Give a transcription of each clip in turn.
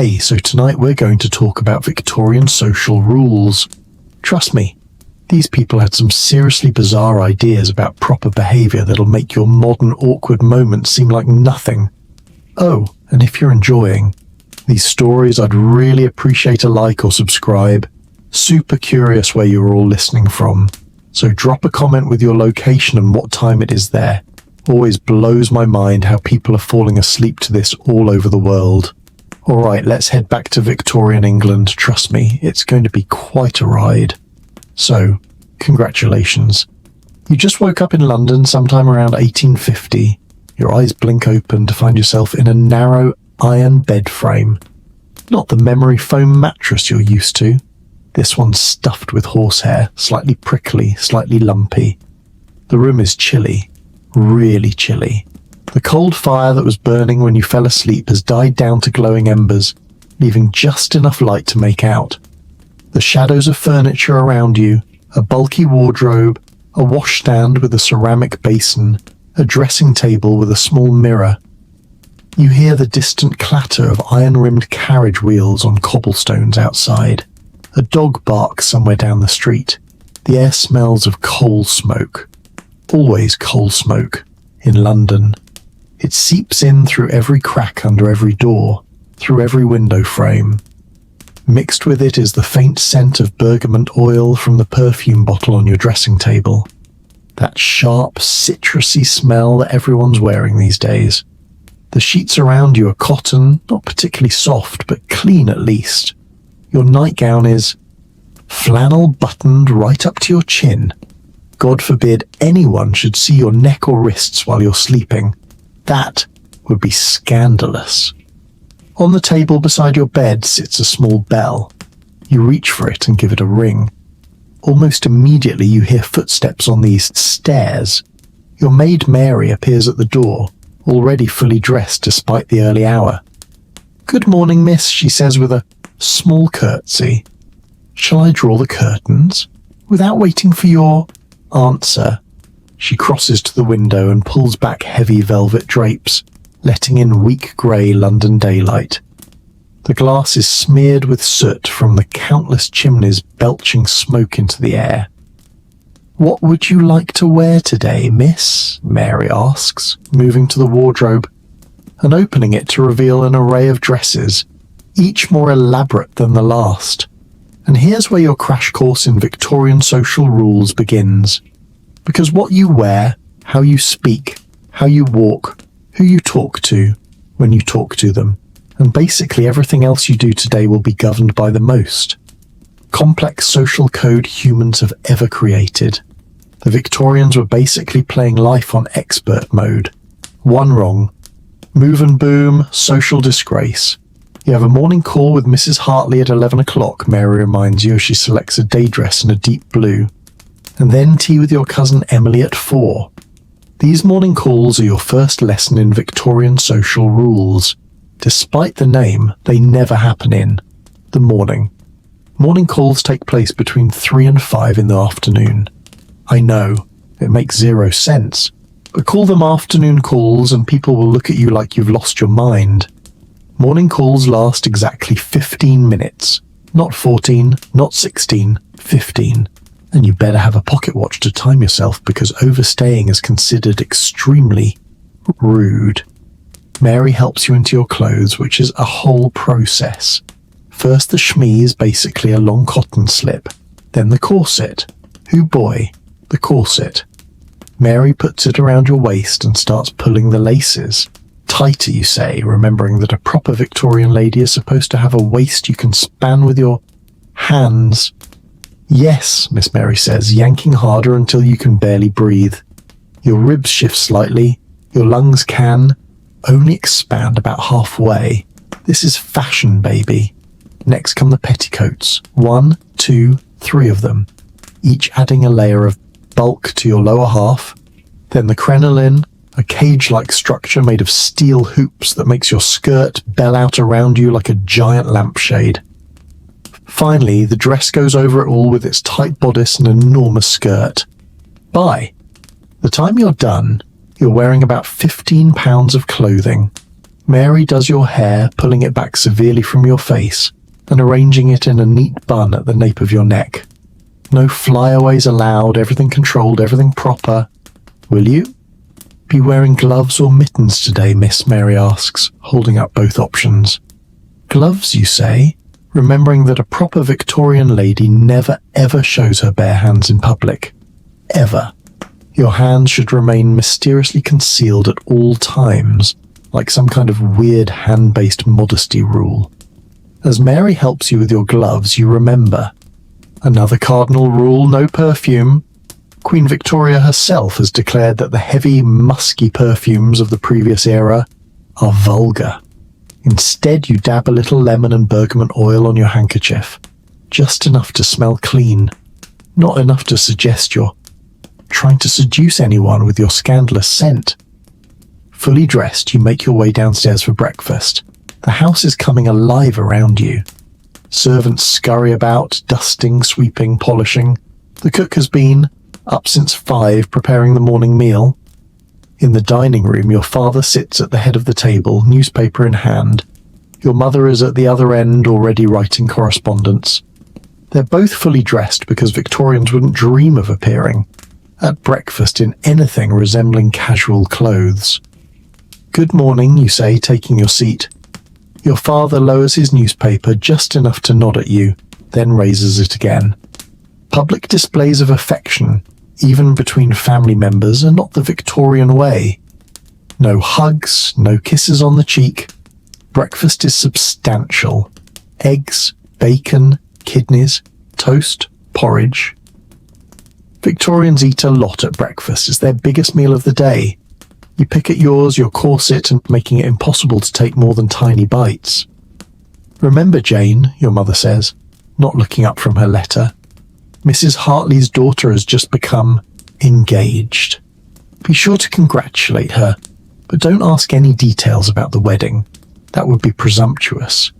Hey, so tonight we're going to talk about Victorian social rules. Trust me, these people had some seriously bizarre ideas about proper behaviour that'll make your modern awkward moments seem like nothing. Oh, and if you're enjoying these stories, I'd really appreciate a like or subscribe. Super curious where you're all listening from. So drop a comment with your location and what time it is there. Always blows my mind how people are falling asleep to this all over the world. Alright, let's head back to Victorian England. Trust me, it's going to be quite a ride. So, congratulations. You just woke up in London sometime around 1850. Your eyes blink open to find yourself in a narrow iron bed frame. Not the memory foam mattress you're used to. This one's stuffed with horsehair, slightly prickly, slightly lumpy. The room is chilly, really chilly. The cold fire that was burning when you fell asleep has died down to glowing embers, leaving just enough light to make out. The shadows of furniture around you, a bulky wardrobe, a washstand with a ceramic basin, a dressing table with a small mirror. You hear the distant clatter of iron-rimmed carriage wheels on cobblestones outside. A dog barks somewhere down the street. The air smells of coal smoke. Always coal smoke in London. It seeps in through every crack under every door, through every window frame. Mixed with it is the faint scent of bergamot oil from the perfume bottle on your dressing table. That sharp, citrusy smell that everyone's wearing these days. The sheets around you are cotton, not particularly soft, but clean at least. Your nightgown is flannel buttoned right up to your chin. God forbid anyone should see your neck or wrists while you're sleeping. That would be scandalous. On the table beside your bed sits a small bell. You reach for it and give it a ring. Almost immediately you hear footsteps on these stairs. Your maid Mary appears at the door, already fully dressed despite the early hour. "Good morning, miss," she says with a small curtsy. "Shall I draw the curtains?" Without waiting for your answer, she crosses to the window and pulls back heavy velvet drapes, letting in weak grey London daylight. The glass is smeared with soot from the countless chimneys belching smoke into the air. "What would you like to wear today, miss?" Mary asks, moving to the wardrobe and opening it to reveal an array of dresses, each more elaborate than the last. And here's where your crash course in Victorian social rules begins. Because what you wear, how you speak, how you walk, who you talk to when you talk to them, and basically everything else you do today will be governed by the most complex social code humans have ever created. The Victorians were basically playing life on expert mode. One wrong, move and boom, social disgrace. You have a morning call with Mrs. Hartley at 11 o'clock, Mary reminds you as she selects a day dress in a deep blue. And then tea with your cousin Emily at 4. These morning calls are your first lesson in Victorian social rules. Despite the name, they never happen in the morning. Morning calls take place between 3 and 5 in the afternoon. I know, it makes zero sense, but call them afternoon calls and people will look at you like you've lost your mind. Morning calls last exactly 15 minutes. Not 14, not 16, 15. And you better have a pocket watch to time yourself because overstaying is considered extremely rude. Mary helps you into your clothes, which is a whole process. First the chemise, basically a long cotton slip. Then the corset. Hoo boy, the corset. Mary puts it around your waist and starts pulling the laces. Tighter, you say, remembering that a proper Victorian lady is supposed to have a waist you can span with your hands. "Yes," Miss Mary says, yanking harder until you can barely breathe. Your ribs shift slightly. Your lungs can only expand about halfway. This is fashion, baby. Next come the petticoats. 1, 2, 3 of them, each adding a layer of bulk to your lower half. Then the crinoline, a cage-like structure made of steel hoops that makes your skirt bell out around you like a giant lampshade. Finally, the dress goes over it all with its tight bodice and enormous skirt. By the time you're done, you're wearing about 15 pounds of clothing. Mary does your hair, pulling it back severely from your face and arranging it in a neat bun at the nape of your neck. No flyaways allowed, everything controlled, everything proper. Will you be wearing gloves or mittens today, Miss? Mary asks, holding up both options. Gloves, you say, remembering that a proper Victorian lady never ever shows her bare hands in public. Ever. Your hands should remain mysteriously concealed at all times, like some kind of weird hand-based modesty rule. As Mary helps you with your gloves, you remember. Another cardinal rule: no perfume. Queen Victoria herself has declared that the heavy, musky perfumes of the previous era are vulgar. Instead, you dab a little lemon and bergamot oil on your handkerchief, just enough to smell clean, not enough to suggest you're trying to seduce anyone with your scandalous scent. Fully dressed, you make your way downstairs for breakfast. The house is coming alive around you. Servants scurry about, dusting, sweeping, polishing. The cook has been up since 5, preparing the morning meal. In the dining room, your father sits at the head of the table, newspaper in hand. Your mother is at the other end, already writing correspondence. They're both fully dressed because Victorians wouldn't dream of appearing at breakfast in anything resembling casual clothes. Good morning, you say, taking your seat. Your father lowers his newspaper just enough to nod at you, then raises it again. Public displays of affection, even between family members, are not the Victorian way. No hugs, no kisses on the cheek. Breakfast is substantial. Eggs, bacon, kidneys, toast, porridge. Victorians eat a lot at breakfast. It's their biggest meal of the day. You pick at yours, your corset, and making it impossible to take more than tiny bites. Remember, Jane, your mother says, not looking up from her letter. Mrs. Hartley's daughter has just become engaged. Be sure to congratulate her, but don't ask any details about the wedding. That would be presumptuous.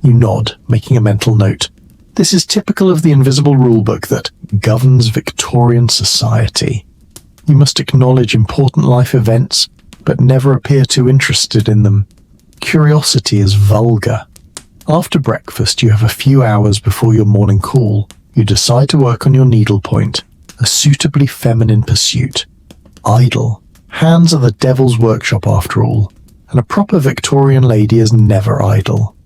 You nod, making a mental note. This is typical of the invisible rulebook that governs Victorian society. You must acknowledge important life events, but never appear too interested in them. Curiosity is vulgar. After breakfast, you have a few hours before your morning call. You decide to work on your needlepoint, a suitably feminine pursuit. Idle. Hands are the devil's workshop after all, and a proper Victorian lady is never idle.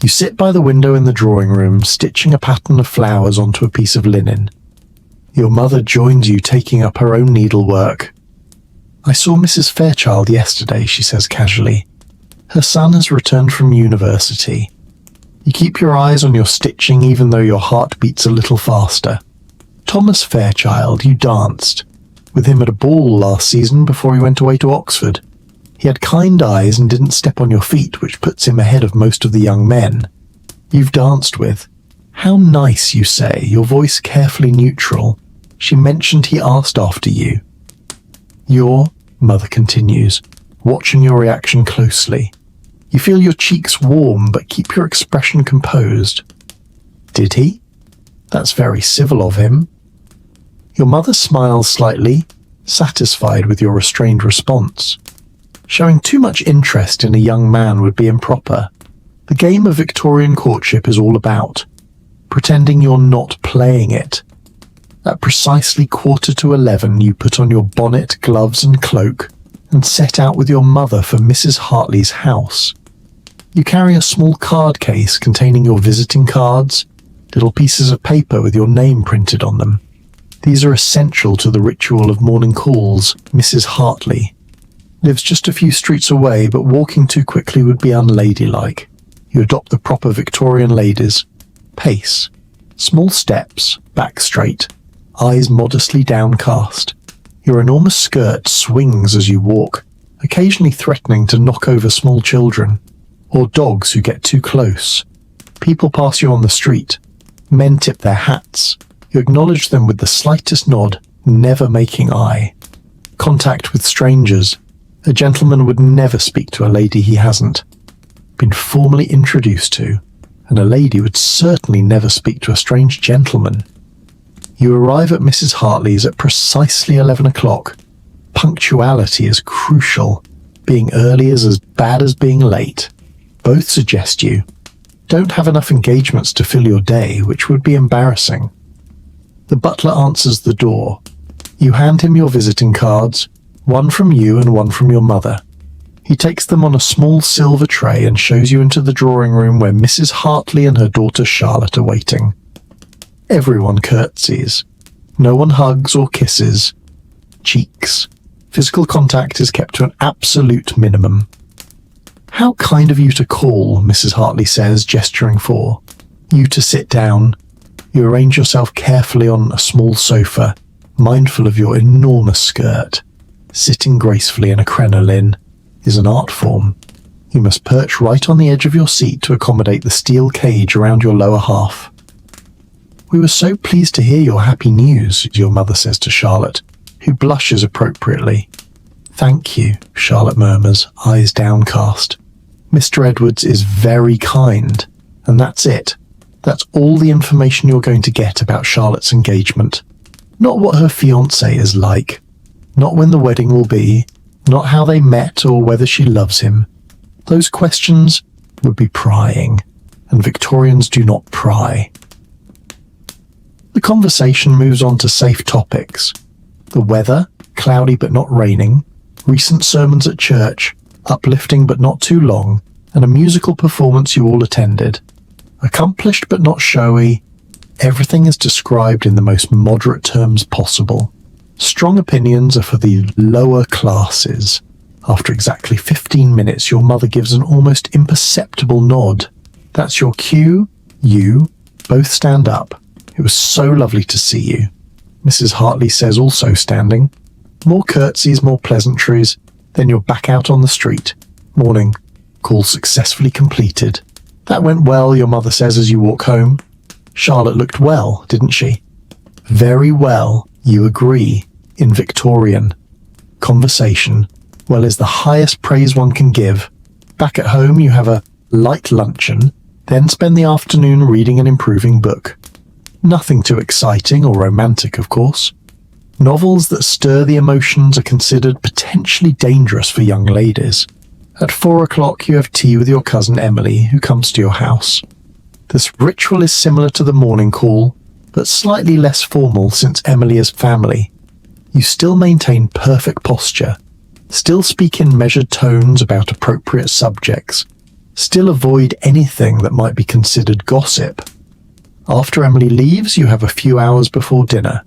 You sit by the window in the drawing room, stitching a pattern of flowers onto a piece of linen. Your mother joins you, taking up her own needlework. I saw Mrs. Fairchild yesterday, she says casually. Her son has returned from university. You keep your eyes on your stitching even though your heart beats a little faster. Thomas Fairchild, you danced with him at a ball last season before he went away to Oxford. He had kind eyes and didn't step on your feet, which puts him ahead of most of the young men you've danced with. How nice, you say, your voice carefully neutral. She mentioned he asked after you. Your mother continues, watching your reaction closely. You feel your cheeks warm, but keep your expression composed. Did he? That's very civil of him. Your mother smiles slightly, satisfied with your restrained response. Showing too much interest in a young man would be improper. The game of Victorian courtship is all about pretending you're not playing it. At precisely 11:15, you put on your bonnet, gloves and cloak and set out with your mother for Mrs. Hartley's house. You carry a small card case containing your visiting cards, little pieces of paper with your name printed on them. These are essential to the ritual of morning calls. Mrs. Hartley lives just a few streets away, but walking too quickly would be unladylike. You adopt the proper Victorian ladies' pace. Small steps, back straight, eyes modestly downcast. Your enormous skirt swings as you walk, occasionally threatening to knock over small children or dogs who get too close. People pass you on the street. Men tip their hats. You acknowledge them with the slightest nod, never making eye contact with strangers. A gentleman would never speak to a lady he hasn't been formally introduced to, and a lady would certainly never speak to a strange gentleman. You arrive at Mrs. Hartley's at precisely 11 o'clock. Punctuality is crucial. Being early is as bad as being late. Both suggest you don't have enough engagements to fill your day, which would be embarrassing. The butler answers the door. You hand him your visiting cards, one from you and one from your mother. He takes them on a small silver tray and shows you into the drawing room where Mrs. Hartley and her daughter Charlotte are waiting. Everyone curtsies. No one hugs or kisses. Cheeks. Physical contact is kept to an absolute minimum. How kind of you to call, Mrs. Hartley says, gesturing for you to sit down. You arrange yourself carefully on a small sofa, mindful of your enormous skirt. Sitting gracefully in a crinoline is an art form. You must perch right on the edge of your seat to accommodate the steel cage around your lower half. We were so pleased to hear your happy news, your mother says to Charlotte, who blushes appropriately. Thank you, Charlotte murmurs, eyes downcast. Mr. Edwards is very kind, and that's it. That's all the information you're going to get about Charlotte's engagement. Not what her fiancé is like, not when the wedding will be, not how they met or whether she loves him. Those questions would be prying, and Victorians do not pry. The conversation moves on to safe topics. The weather, cloudy but not raining, recent sermons at church, uplifting but not too long, and a musical performance you all attended. Accomplished but not showy, everything is described in the most moderate terms possible. Strong opinions are for the lower classes. After exactly 15 minutes, your mother gives an almost imperceptible nod. That's your cue. You both stand up. It was so lovely to see you, Mrs. Hartley says, also standing. More curtsies, more pleasantries, then you're back out on the street. Morning. Call successfully completed. That went well, your mother says as you walk home. Charlotte looked well, didn't she? Very well, you agree, in Victorian. Conversation, well, is the highest praise one can give. Back at home you have a light luncheon, then spend the afternoon reading an improving book. Nothing too exciting or romantic, of course. Novels that stir the emotions are considered potentially dangerous for young ladies. At 4 o'clock you have tea with your cousin Emily, who comes to your house. This ritual is similar to the morning call, but slightly less formal since Emily is family. You still maintain perfect posture, still speak in measured tones about appropriate subjects, still avoid anything that might be considered gossip. After Emily leaves, you have a few hours before dinner.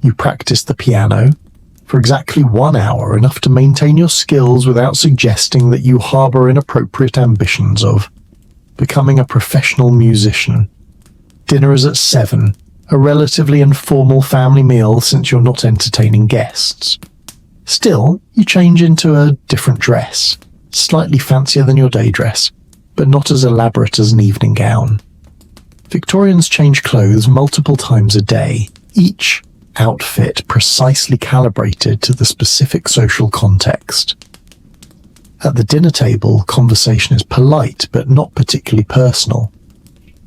You practice the piano for exactly 1 hour, enough to maintain your skills without suggesting that you harbour inappropriate ambitions of becoming a professional musician. Dinner is at 7, a relatively informal family meal since you're not entertaining guests. Still, you change into a different dress, slightly fancier than your day dress, but not as elaborate as an evening gown. Victorians change clothes multiple times a day, each outfit precisely calibrated to the specific social context. At the dinner table, conversation is polite but not particularly personal.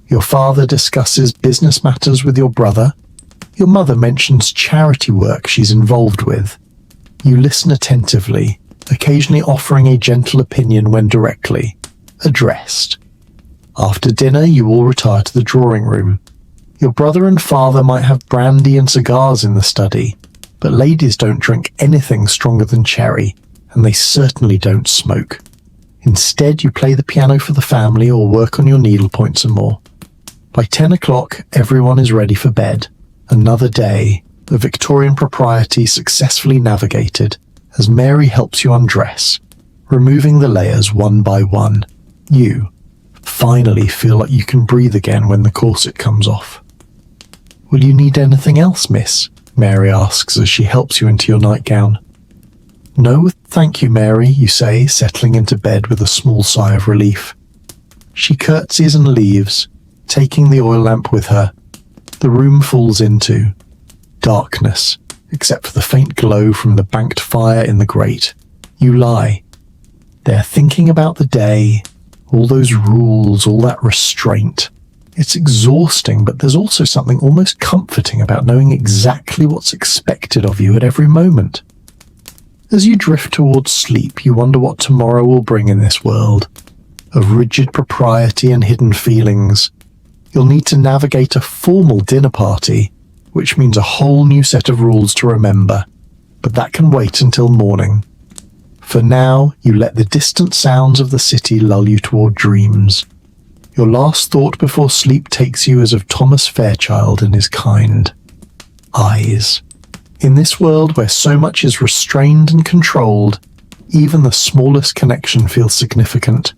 Your father discusses business matters with your brother. Your mother mentions charity work she's involved with. You listen attentively, occasionally offering a gentle opinion when directly addressed. After dinner, you all retire to the drawing room. Your brother and father might have brandy and cigars in the study, but ladies don't drink anything stronger than cherry, and they certainly don't smoke. Instead, you play the piano for the family or work on your needlepoint some more. By 10 o'clock, everyone is ready for bed. Another day, the Victorian propriety successfully navigated, as Mary helps you undress, removing the layers one by one. You finally feel like you can breathe again when the corset comes off. Will you need anything else, miss? Mary asks as she helps you into your nightgown. No, thank you, Mary, you say, settling into bed with a small sigh of relief. She curtsies and leaves, taking the oil lamp with her. The room falls into darkness, except for the faint glow from the banked fire in the grate. You lie. They're thinking about the day, all those rules, all that restraint. It's exhausting, but there's also something almost comforting about knowing exactly what's expected of you at every moment. As you drift towards sleep, you wonder what tomorrow will bring in this world of rigid propriety and hidden feelings. You'll need to navigate a formal dinner party, which means a whole new set of rules to remember, but that can wait until morning. For now, you let the distant sounds of the city lull you toward dreams. Your last thought before sleep takes you as of Thomas Fairchild and his kind. Eyes. In this world where so much is restrained and controlled, even the smallest connection feels significant.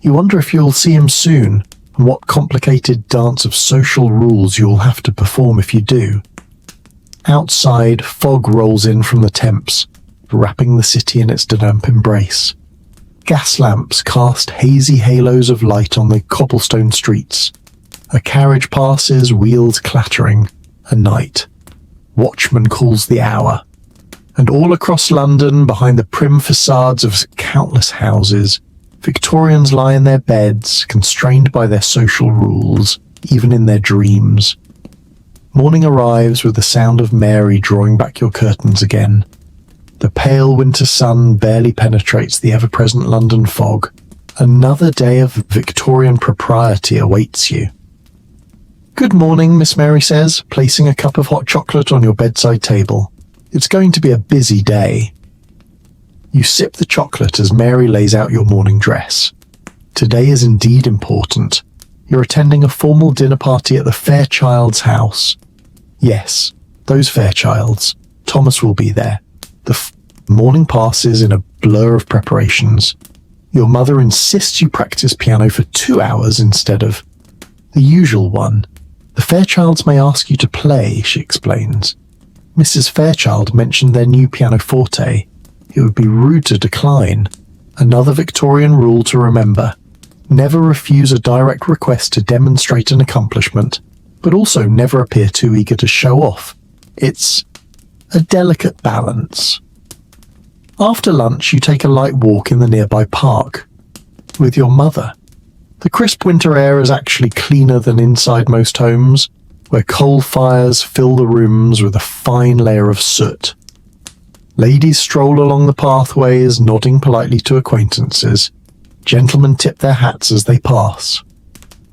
You wonder if you'll see him soon, and what complicated dance of social rules you'll have to perform if you do. Outside, fog rolls in from the Thames, wrapping the city in its damp embrace. Gas lamps cast hazy halos of light on the cobblestone streets. A carriage passes, wheels clattering. A night. Watchman calls the hour. And all across London, behind the prim facades of countless houses, Victorians lie in their beds, constrained by their social rules, even in their dreams. Morning arrives with the sound of Mary drawing back your curtains again. The pale winter sun barely penetrates the ever-present London fog. Another day of Victorian propriety awaits you. "Good morning," Miss Mary says, placing a cup of hot chocolate on your bedside table. "It's going to be a busy day." You sip the chocolate as Mary lays out your morning dress. Today is indeed important. You're attending a formal dinner party at the Fairchilds' house. Yes, those Fairchilds. Thomas will be there. The morning passes in a blur of preparations. Your mother insists you practice piano for 2 hours instead of the usual one. "The Fairchilds may ask you to play," she explains. Mrs. Fairchild mentioned their new pianoforte. It would be rude to decline. Another Victorian rule to remember. Never refuse a direct request to demonstrate an accomplishment, but also never appear too eager to show off. It's a delicate balance. After lunch, you take a light walk in the nearby park with your mother. The crisp winter air is actually cleaner than inside most homes, where coal fires fill the rooms with a fine layer of soot. Ladies stroll along the pathways, nodding politely to acquaintances. Gentlemen tip their hats as they pass.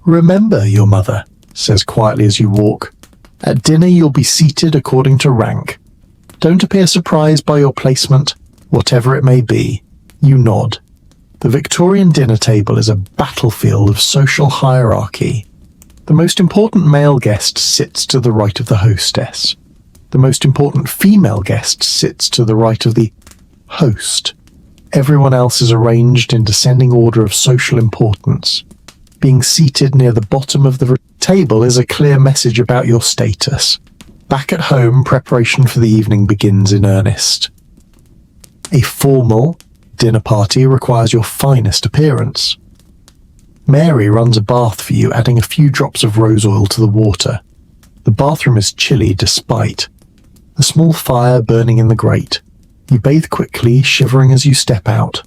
"Remember," your mother says quietly as you walk, "at dinner you'll be seated according to rank. Don't appear surprised by your placement, whatever it may be." You nod. The Victorian dinner table is a battlefield of social hierarchy. The most important male guest sits to the right of the hostess. The most important female guest sits to the right of the host. Everyone else is arranged in descending order of social importance. Being seated near the bottom of the table is a clear message about your status. Back at home, preparation for the evening begins in earnest. A formal dinner party requires your finest appearance. Mary runs a bath for you, adding a few drops of rose oil to the water. The bathroom is chilly despite a small fire burning in the grate. You bathe quickly, shivering as you step out.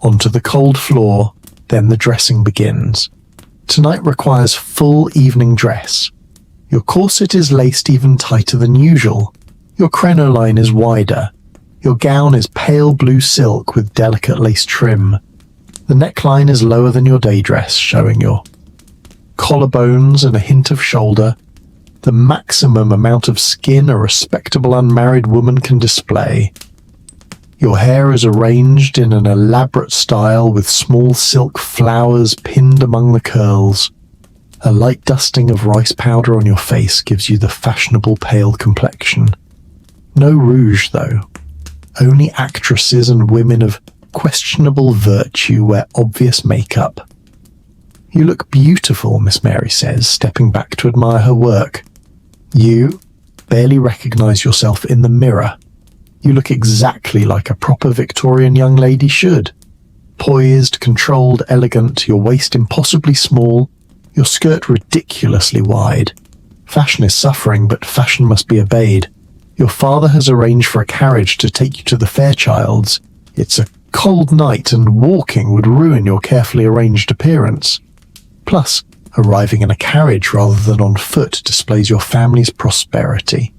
Onto the cold floor, then the dressing begins. Tonight requires full evening dress. Your corset is laced even tighter than usual. Your crinoline is wider. Your gown is pale blue silk with delicate lace trim. The neckline is lower than your day dress, showing your collarbones and a hint of shoulder, the maximum amount of skin a respectable unmarried woman can display. Your hair is arranged in an elaborate style with small silk flowers pinned among the curls. A light dusting of rice powder on your face gives you the fashionable pale complexion. No rouge, though. Only actresses and women of questionable virtue wear obvious makeup. "You look beautiful," Miss Mary says, stepping back to admire her work. You barely recognize yourself in the mirror. You look exactly like a proper Victorian young lady should. Poised, controlled, elegant, your waist impossibly small, your skirt ridiculously wide. Fashion is suffering, but fashion must be obeyed. Your father has arranged for a carriage to take you to the Fairchilds. It's a cold night and walking would ruin your carefully arranged appearance. Plus, arriving in a carriage rather than on foot displays your family's prosperity.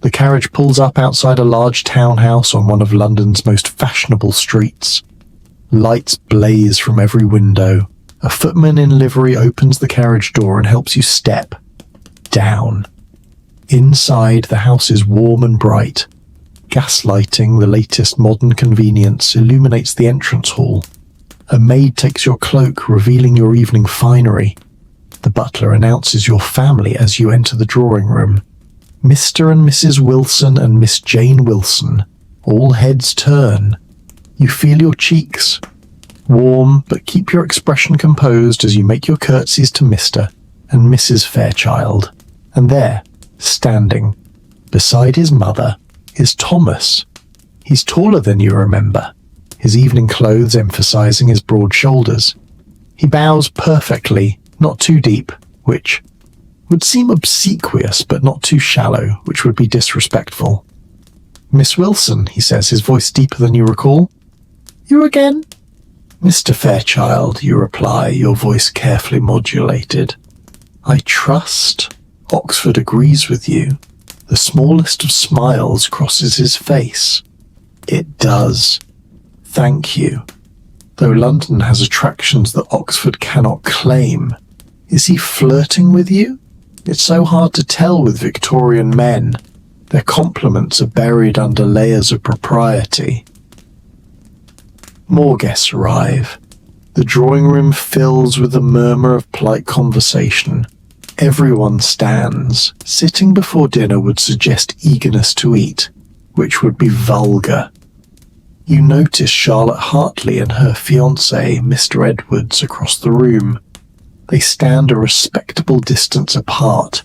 The carriage pulls up outside a large townhouse on one of London's most fashionable streets. Lights blaze from every window. A footman in livery opens the carriage door and helps you step down. Inside, the house is warm and bright. Gaslighting, the latest modern convenience, illuminates the entrance hall. A maid takes your cloak, revealing your evening finery. The butler announces your family as you enter the drawing room. Mr. and Mrs. Wilson and Miss Jane Wilson. All heads turn. You feel your cheeks. Warm, but keep your expression composed as you make your curtsies to Mr. and Mrs. Fairchild. And there, standing, beside his mother, is Thomas. He's taller than you remember, his evening clothes emphasizing his broad shoulders. He bows perfectly, not too deep, which would seem obsequious, but not too shallow, which would be disrespectful. "Miss Wilson," he says, his voice deeper than you recall. "You again?" "Mr. Fairchild," you reply, your voice carefully modulated. "I trust Oxford agrees with you." The smallest of smiles crosses his face. "It does. Thank you. Though London has attractions that Oxford cannot claim. Is he flirting with you? It's so hard to tell with Victorian men. Their compliments are buried under layers of propriety." More guests arrive. The drawing room fills with a murmur of polite conversation. Everyone stands. Sitting before dinner would suggest eagerness to eat, which would be vulgar. You notice Charlotte Hartley and her fiancé, Mr. Edwards, across the room. They stand a respectable distance apart.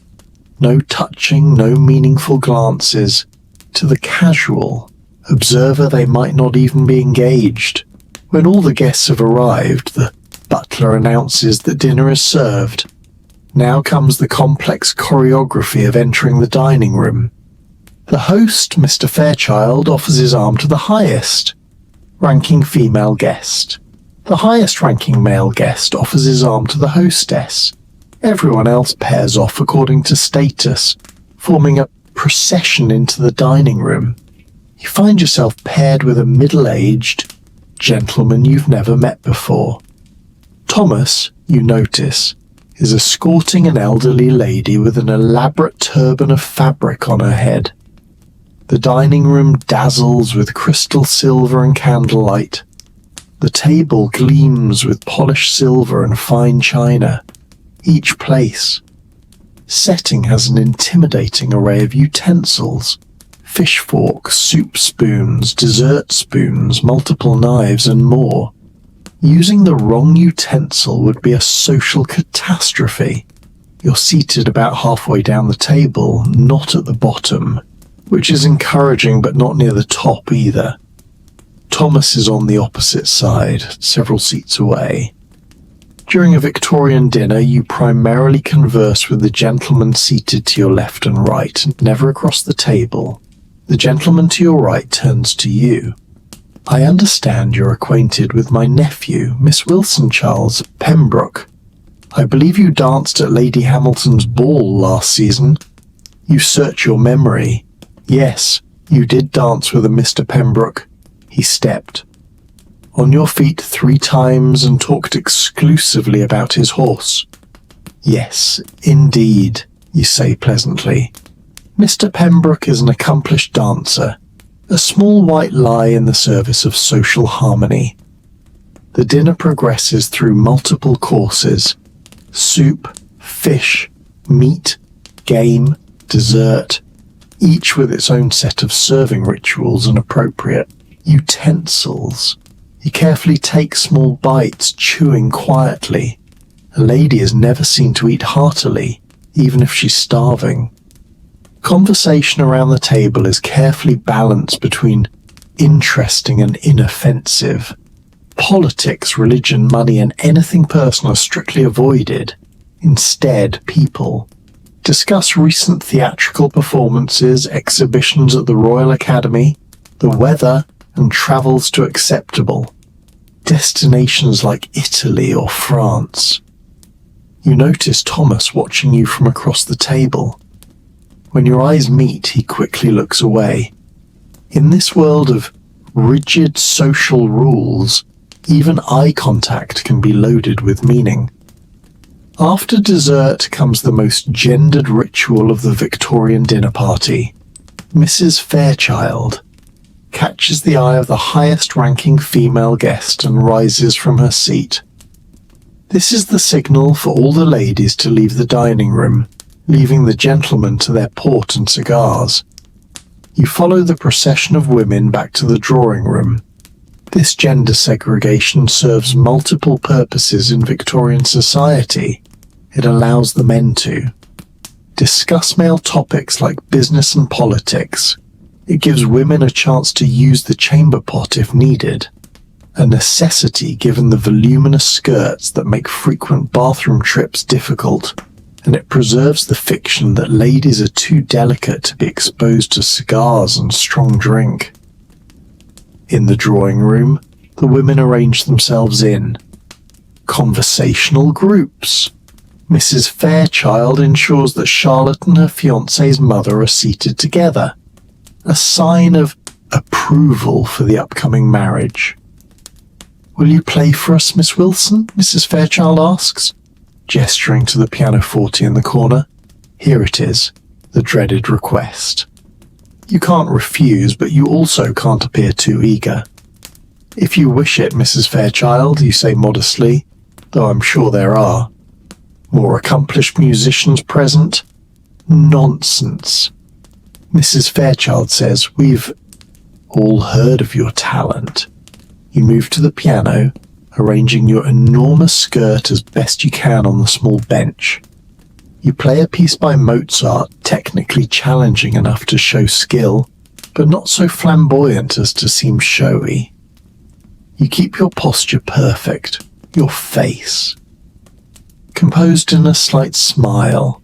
No touching, no meaningful glances. To the casual observer, they might not even be engaged. When all the guests have arrived, the butler announces that dinner is served. Now comes the complex choreography of entering the dining room. The host, Mr. Fairchild, offers his arm to the highest ranking female guest. The highest ranking male guest offers his arm to the hostess. Everyone else pairs off according to status, forming a procession into the dining room. You find yourself paired with a middle-aged gentleman you've never met before. Thomas, you notice, is escorting an elderly lady with an elaborate turban of fabric on her head. The dining room dazzles with crystal silver and candlelight. The table gleams with polished silver and fine china. Each place setting has an intimidating array of utensils. Fish forks, soup spoons, dessert spoons, multiple knives, and more. Using the wrong utensil would be a social catastrophe. You're seated about halfway down the table, not at the bottom, which is encouraging but not near the top either. Thomas is on the opposite side, several seats away. During a Victorian dinner, you primarily converse with the gentleman seated to your left and right, never across the table. The gentleman to your right turns to you. "I understand you're acquainted with my nephew, Miss Wilson, Charles, of Pembroke. I believe you danced at Lady Hamilton's ball last season." You search your memory. Yes, you did dance with a Mr. Pembroke. He stepped on your feet 3 times and talked exclusively about his horse. "Yes, indeed," you say pleasantly. "Mr. Pembroke is an accomplished dancer, a small white lie in the service of social harmony." The dinner progresses through multiple courses: soup, fish, meat, game, dessert, each with its own set of serving rituals and appropriate utensils. You carefully take small bites, chewing quietly. A lady is never seen to eat heartily, even if she's starving. Conversation around the table is carefully balanced between interesting and inoffensive. Politics, religion, money, and anything personal are strictly avoided. Instead, people discuss recent theatrical performances, exhibitions at the Royal Academy, the weather, and travels to acceptable destinations like Italy or France. You notice Thomas watching you from across the table. When your eyes meet, he quickly looks away. In this world of rigid social rules, even eye contact can be loaded with meaning. After dessert comes the most gendered ritual of the Victorian dinner party. Mrs. Fairchild catches the eye of the highest-ranking female guest and rises from her seat. This is the signal for all the ladies to leave the dining room, leaving the gentlemen to their port and cigars. You follow the procession of women back to the drawing room. This gender segregation serves multiple purposes in Victorian society. It allows the men to discuss male topics like business and politics. It gives women a chance to use the chamber pot if needed, a necessity given the voluminous skirts that make frequent bathroom trips difficult, and it preserves the fiction that ladies are too delicate to be exposed to cigars and strong drink. In the drawing room, the women arrange themselves in conversational groups. Mrs. Fairchild ensures that Charlotte and her fiancé's mother are seated together, a sign of approval for the upcoming marriage. "Will you play for us, Miss Wilson?" Mrs. Fairchild asks, gesturing to the pianoforte in the corner. Here it is, the dreaded request. You can't refuse, but you also can't appear too eager. "If you wish it, Mrs. Fairchild," you say modestly, though I'm sure there are. "More accomplished musicians present?" "Nonsense." Mrs. Fairchild says, "We've all heard of your talent." You move to the piano, arranging your enormous skirt as best you can on the small bench. You play a piece by Mozart, technically challenging enough to show skill, but not so flamboyant as to seem showy. You keep your posture perfect, your face composed in a slight smile,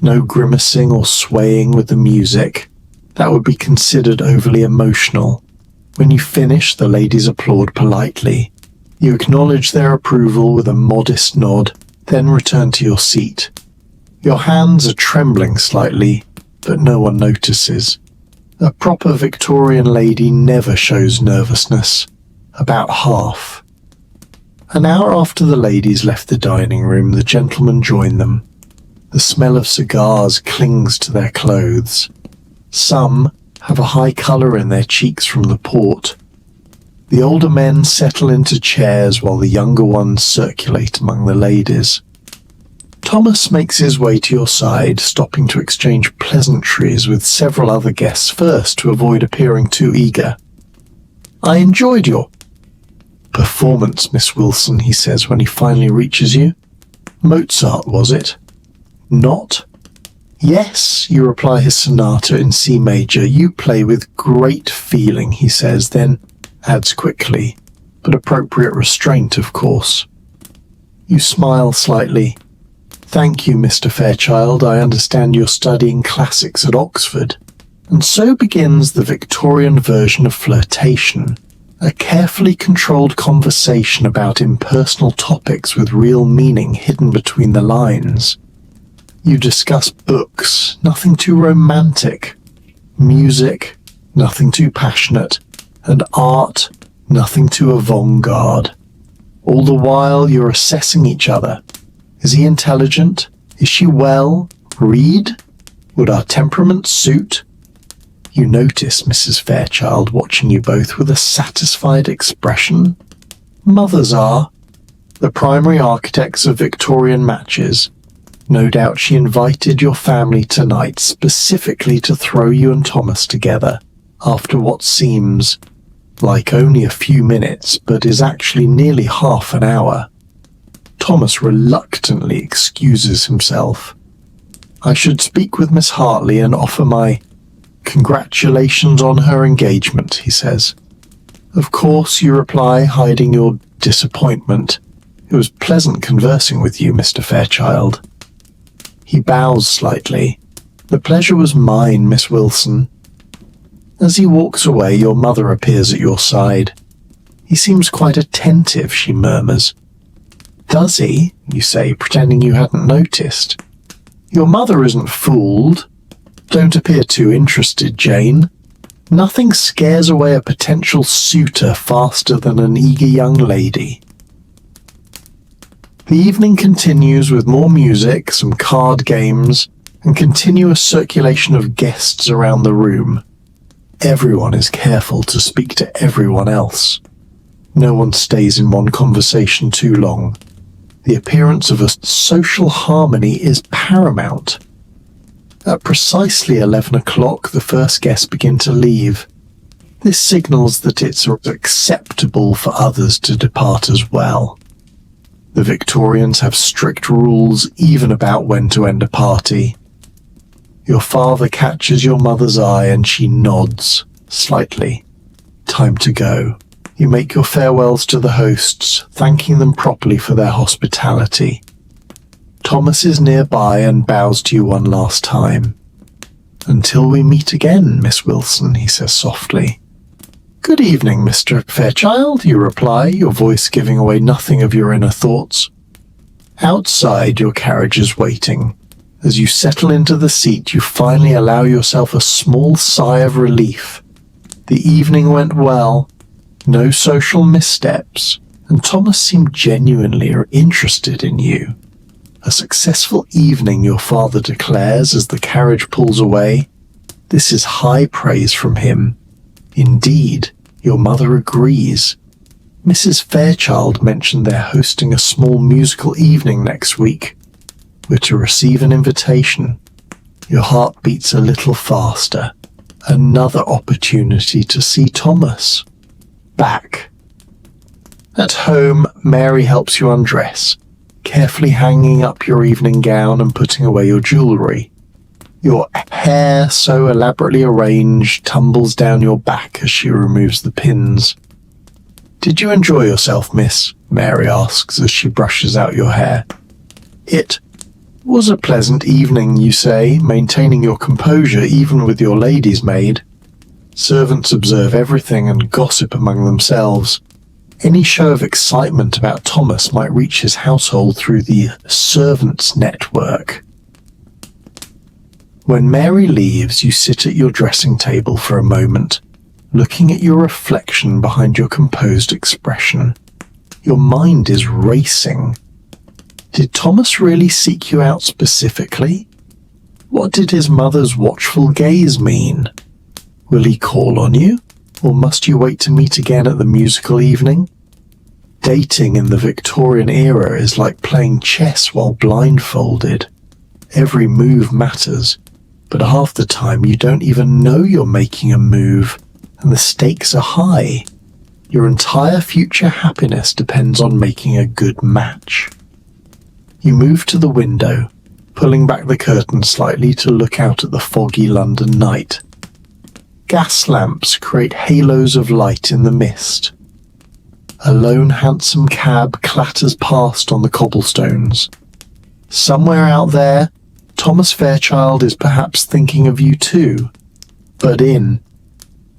no grimacing or swaying with the music. That would be considered overly emotional. When you finish, the ladies applaud politely. You acknowledge their approval with a modest nod, then return to your seat. Your hands are trembling slightly, but no one notices. A proper Victorian lady never shows nervousness. About half. An hour after the ladies left the dining room, the gentlemen join them. The smell of cigars clings to their clothes. Some have a high colour in their cheeks from the port. The older men settle into chairs while the younger ones circulate among the ladies. Thomas makes his way to your side, stopping to exchange pleasantries with several other guests first to avoid appearing too eager. "I enjoyed your performance, Miss Wilson," he says when he finally reaches you. "Mozart, was it?" "Not?" "Yes," you reply his sonata in C major. "You play with great feeling," he says, then adds quickly, "but appropriate restraint, of course." You smile slightly. "Thank you, Mr. Fairchild. I understand you're studying classics at Oxford." And so begins the Victorian version of flirtation, a carefully controlled conversation about impersonal topics with real meaning hidden between the lines. You discuss books, nothing too romantic, music, nothing too passionate, and art, nothing too avant-garde. All the while you're assessing each other. Is he intelligent? Is she well? Read? Would our temperaments suit? You notice Mrs. Fairchild watching you both with a satisfied expression. Mothers are the primary architects of Victorian matches. No doubt she invited your family tonight specifically to throw you and Thomas together after what seems like only a few minutes, but is actually nearly half an hour. Thomas reluctantly excuses himself. "I should speak with Miss Hartley and offer my congratulations on her engagement," he says. "Of course," you reply, hiding your disappointment. "It was pleasant conversing with you, Mr. Fairchild." He bows slightly. "The pleasure was mine, Miss Wilson." As he walks away, your mother appears at your side. "He seems quite attentive," she murmurs. "Does he?" you say, pretending you hadn't noticed. Your mother isn't fooled. Don't appear too interested, Jane. Nothing scares away a potential suitor faster than an eager young lady. The evening continues with more music, some card games, and continuous circulation of guests around the room. Everyone is careful to speak to everyone else. No one stays in one conversation too long. The appearance of a social harmony is paramount. At precisely 11 o'clock, the first guests begin to leave. This signals that it's acceptable for others to depart as well. The Victorians have strict rules even about when to end a party. Your father catches your mother's eye and she nods, slightly. Time to go. You make your farewells to the hosts, thanking them properly for their hospitality. Thomas is nearby and bows to you one last time. "Until we meet again, Miss Wilson," he says softly. "Good evening, Mr. Fairchild," you reply, your voice giving away nothing of your inner thoughts. Outside, your carriage is waiting. As you settle into the seat, you finally allow yourself a small sigh of relief. The evening went well, no social missteps, and Thomas seemed genuinely interested in you. A successful evening, your father declares as the carriage pulls away. This is high praise from him. Indeed, your mother agrees. Mrs. Fairchild mentioned they're hosting a small musical evening next week. We're to receive an invitation. Your heart beats a little faster. Another opportunity to see Thomas. Back. At home, Mary helps you undress, carefully hanging up your evening gown and putting away your jewellery. Your hair, so elaborately arranged, tumbles down your back as she removes the pins. "Did you enjoy yourself, miss?" Mary asks as she brushes out your hair. "It was a pleasant evening," you say, maintaining your composure even with your lady's maid. Servants observe everything and gossip among themselves. Any show of excitement about Thomas might reach his household through the servants' network. When Mary leaves, you sit at your dressing table for a moment, looking at your reflection behind your composed expression. Your mind is racing. Did Thomas really seek you out specifically? What did his mother's watchful gaze mean? Will he call on you, or must you wait to meet again at the musical evening? Dating in the Victorian era is like playing chess while blindfolded. Every move matters, but half the time you don't even know you're making a move, and the stakes are high. Your entire future happiness depends on making a good match. You move to the window, pulling back the curtain slightly to look out at the foggy London night. Gas lamps create halos of light in the mist. A lone hansom cab clatters past on the cobblestones. Somewhere out there, Thomas Fairchild is perhaps thinking of you too. But in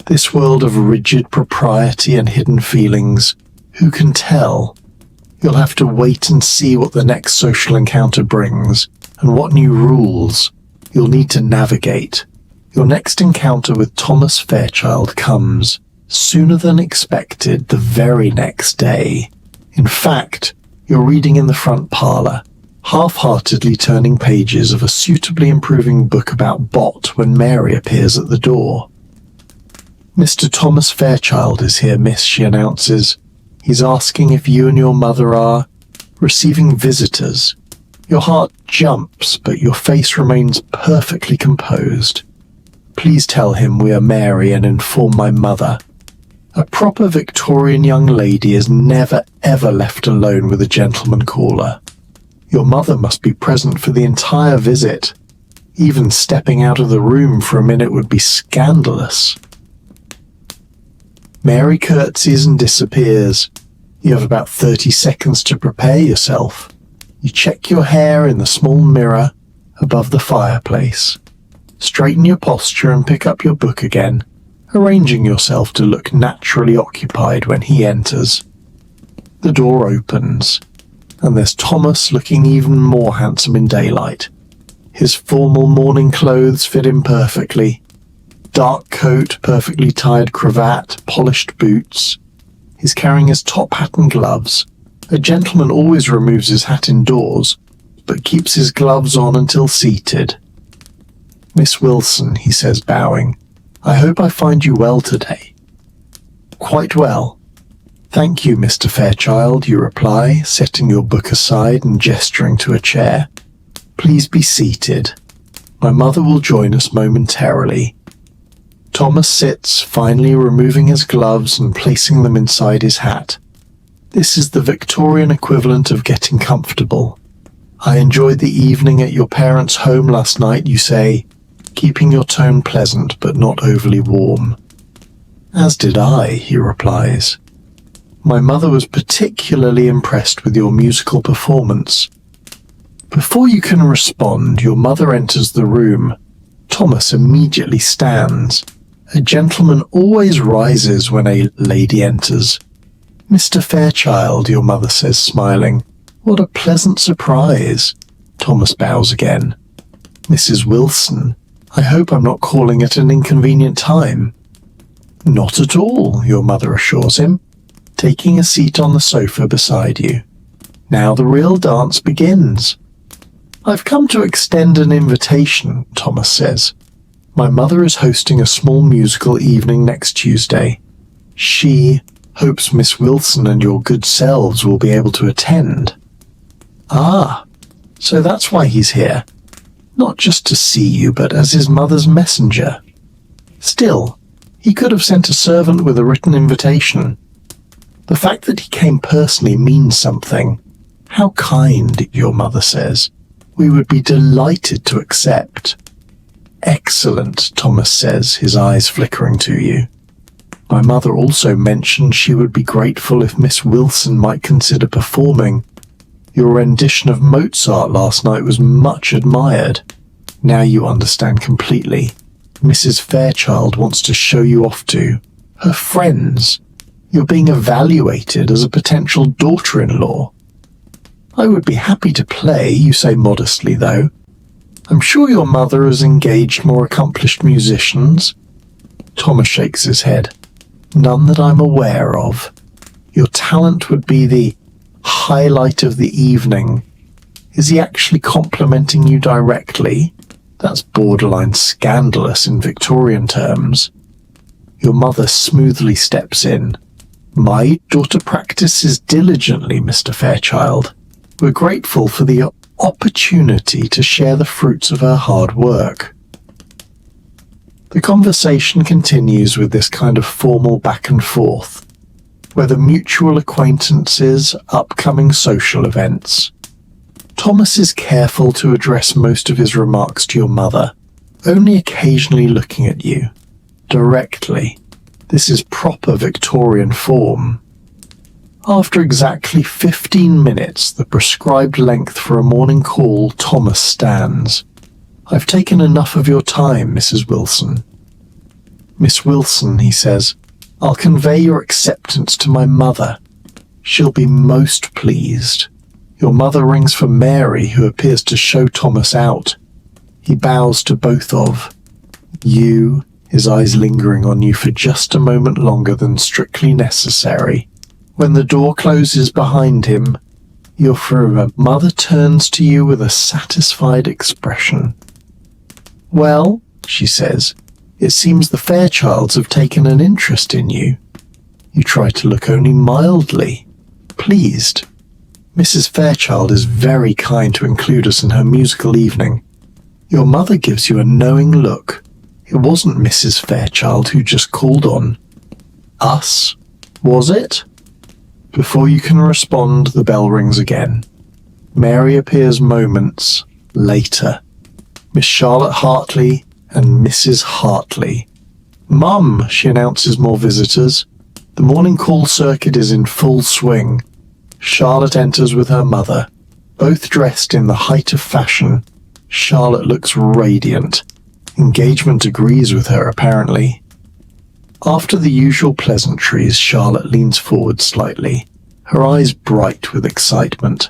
this world of rigid propriety and hidden feelings, who can tell? You'll have to wait and see what the next social encounter brings, and what new rules you'll need to navigate. Your next encounter with Thomas Fairchild comes, sooner than expected, the very next day. In fact, you're reading in the front parlour, half-heartedly turning pages of a suitably improving book about Bott when Mary appears at the door. "Mr. Thomas Fairchild is here, miss," she announces. "He's asking if you and your mother are receiving visitors." Your heart jumps, but your face remains perfectly composed. "Please tell him we are Mary and inform my mother." A proper Victorian young lady is never ever left alone with a gentleman caller. Your mother must be present for the entire visit. Even stepping out of the room for a minute would be scandalous. Mary curtsies and disappears. You have about 30 seconds to prepare yourself. You check your hair in the small mirror above the fireplace. Straighten your posture and pick up your book again, arranging yourself to look naturally occupied when he enters. The door opens, and there's Thomas looking even more handsome in daylight. His formal morning clothes fit him perfectly. Dark coat, perfectly tied cravat, polished boots. He's carrying his top hat and gloves. A gentleman always removes his hat indoors, but keeps his gloves on until seated. "Miss Wilson," he says, bowing, "I hope I find you well today." "Quite well. Thank you, Mr. Fairchild," you reply, setting your book aside and gesturing to a chair. "Please be seated. My mother will join us momentarily." Thomas sits, finally removing his gloves and placing them inside his hat. This is the Victorian equivalent of getting comfortable. "I enjoyed the evening at your parents' home last night," you say, keeping your tone pleasant but not overly warm. "As did I," he replies. "My mother was particularly impressed with your musical performance." Before you can respond, your mother enters the room. Thomas immediately stands. A gentleman always rises when a lady enters. "Mr. Fairchild," your mother says, smiling. "What a pleasant surprise." Thomas bows again. "Mrs. Wilson, I hope I'm not calling at an inconvenient time." "Not at all," your mother assures him, taking a seat on the sofa beside you. "Now the real dance begins." "I've come to extend an invitation," Thomas says. "My mother is hosting a small musical evening next Tuesday. She hopes Miss Wilson and your good selves will be able to attend." "Ah, so that's why he's here. Not just to see you, but as his mother's messenger. Still, he could have sent a servant with a written invitation. The fact that he came personally means something. How kind," your mother says. "We would be delighted to accept." "Excellent," Thomas says, his eyes flickering to you. "My mother also mentioned she would be grateful if Miss Wilson might consider performing. Your rendition of Mozart last night was much admired. Now you understand completely. Mrs. Fairchild wants to show you off to her friends. You're being evaluated as a potential daughter-in-law." "I would be happy to play," you say modestly, though. "I'm sure your mother has engaged more accomplished musicians." Thomas shakes his head. "None that I'm aware of. Your talent would be the highlight of the evening." Is he actually complimenting you directly? That's borderline scandalous in Victorian terms. Your mother smoothly steps in. "My daughter practices diligently, Mr. Fairchild. We're grateful for the opportunity to share the fruits of her hard work." The conversation continues with this kind of formal back and forth, whether mutual acquaintances, upcoming social events. Thomas is careful to address most of his remarks to your mother, only occasionally looking at you, directly. This is proper Victorian form. After exactly 15 minutes, the prescribed length for a morning call, Thomas stands. "I've taken enough of your time, Mrs. Wilson." "Miss Wilson," he says, "I'll convey your acceptance to my mother. She'll be most pleased." Your mother rings for Mary, who appears to show Thomas out. He bows to both of you, his eyes lingering on you for just a moment longer than strictly necessary. When the door closes behind him, your mother turns to you with a satisfied expression. "Well," she says, "it seems the Fairchilds have taken an interest in you." You try to look only mildly pleased. "Mrs. Fairchild is very kind to include us in her musical evening." Your mother gives you a knowing look. It wasn't Mrs. Fairchild who just called on us, was it? Before you can respond, the bell rings again. Mary appears moments later. Miss Charlotte Hartley and Mrs. Hartley. "Mum," she announces more visitors. The morning call circuit is in full swing. Charlotte enters with her mother, both dressed in the height of fashion. Charlotte looks radiant. Engagement agrees with her, apparently. After the usual pleasantries, Charlotte leans forward slightly, her eyes bright with excitement.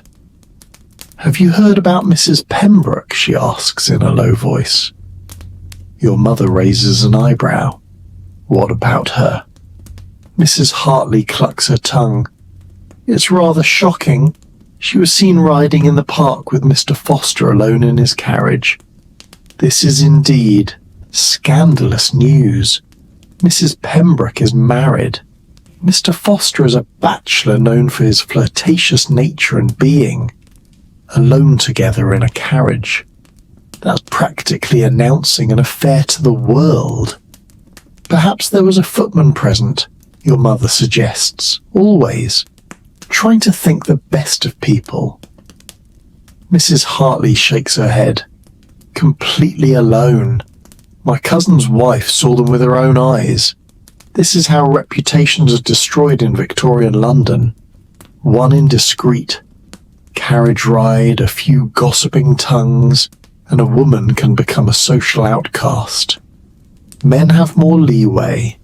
"Have you heard about Mrs. Pembroke?" she asks in a low voice. Your mother raises an eyebrow. "What about her?" Mrs. Hartley clucks her tongue. "It's rather shocking. She was seen riding in the park with Mr. Foster alone in his carriage." This is indeed scandalous news. Mrs. Pembroke is married. Mr. Foster is a bachelor known for his flirtatious nature and being. Alone together in a carriage. That's practically announcing an affair to the world. Perhaps there was a footman present, your mother suggests, always, trying to think the best of people. Mrs. Hartley shakes her head. Completely alone. My cousin's wife saw them with her own eyes. This is how reputations are destroyed in Victorian London. One indiscreet carriage ride, a few gossiping tongues, and a woman can become a social outcast. Men have more leeway.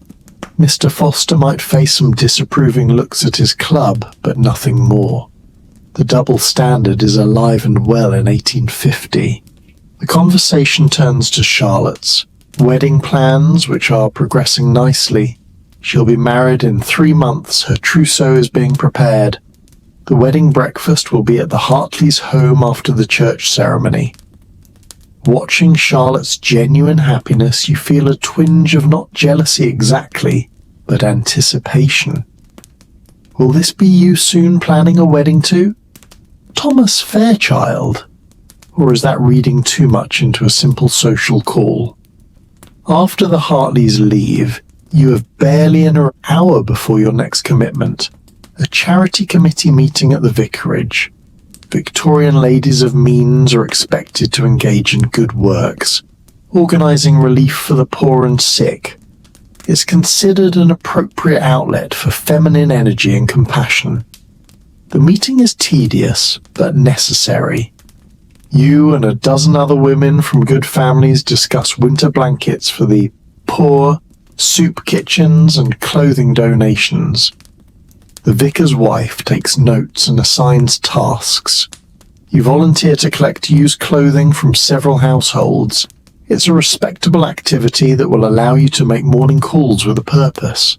Mr. Foster might face some disapproving looks at his club, but nothing more. The double standard is alive and well in 1850. The conversation turns to Charlotte's wedding plans, which are progressing nicely. She'll be married in 3 months. Her trousseau is being prepared. The wedding breakfast will be at the Hartleys' home after the church ceremony. Watching Charlotte's genuine happiness, you feel a twinge of not jealousy exactly, but anticipation. Will this be you soon planning a wedding to? Thomas Fairchild? Or is that reading too much into a simple social call? After the Hartleys leave, you have barely an hour before your next commitment. A charity committee meeting at the vicarage. Victorian ladies of means are expected to engage in good works, organising relief for the poor and sick. It's considered an appropriate outlet for feminine energy and compassion. The meeting is tedious, but necessary. You and a dozen other women from good families discuss winter blankets for the poor, soup kitchens, and clothing donations. The vicar's wife takes notes and assigns tasks. You volunteer to collect used clothing from several households. It's a respectable activity that will allow you to make morning calls with a purpose.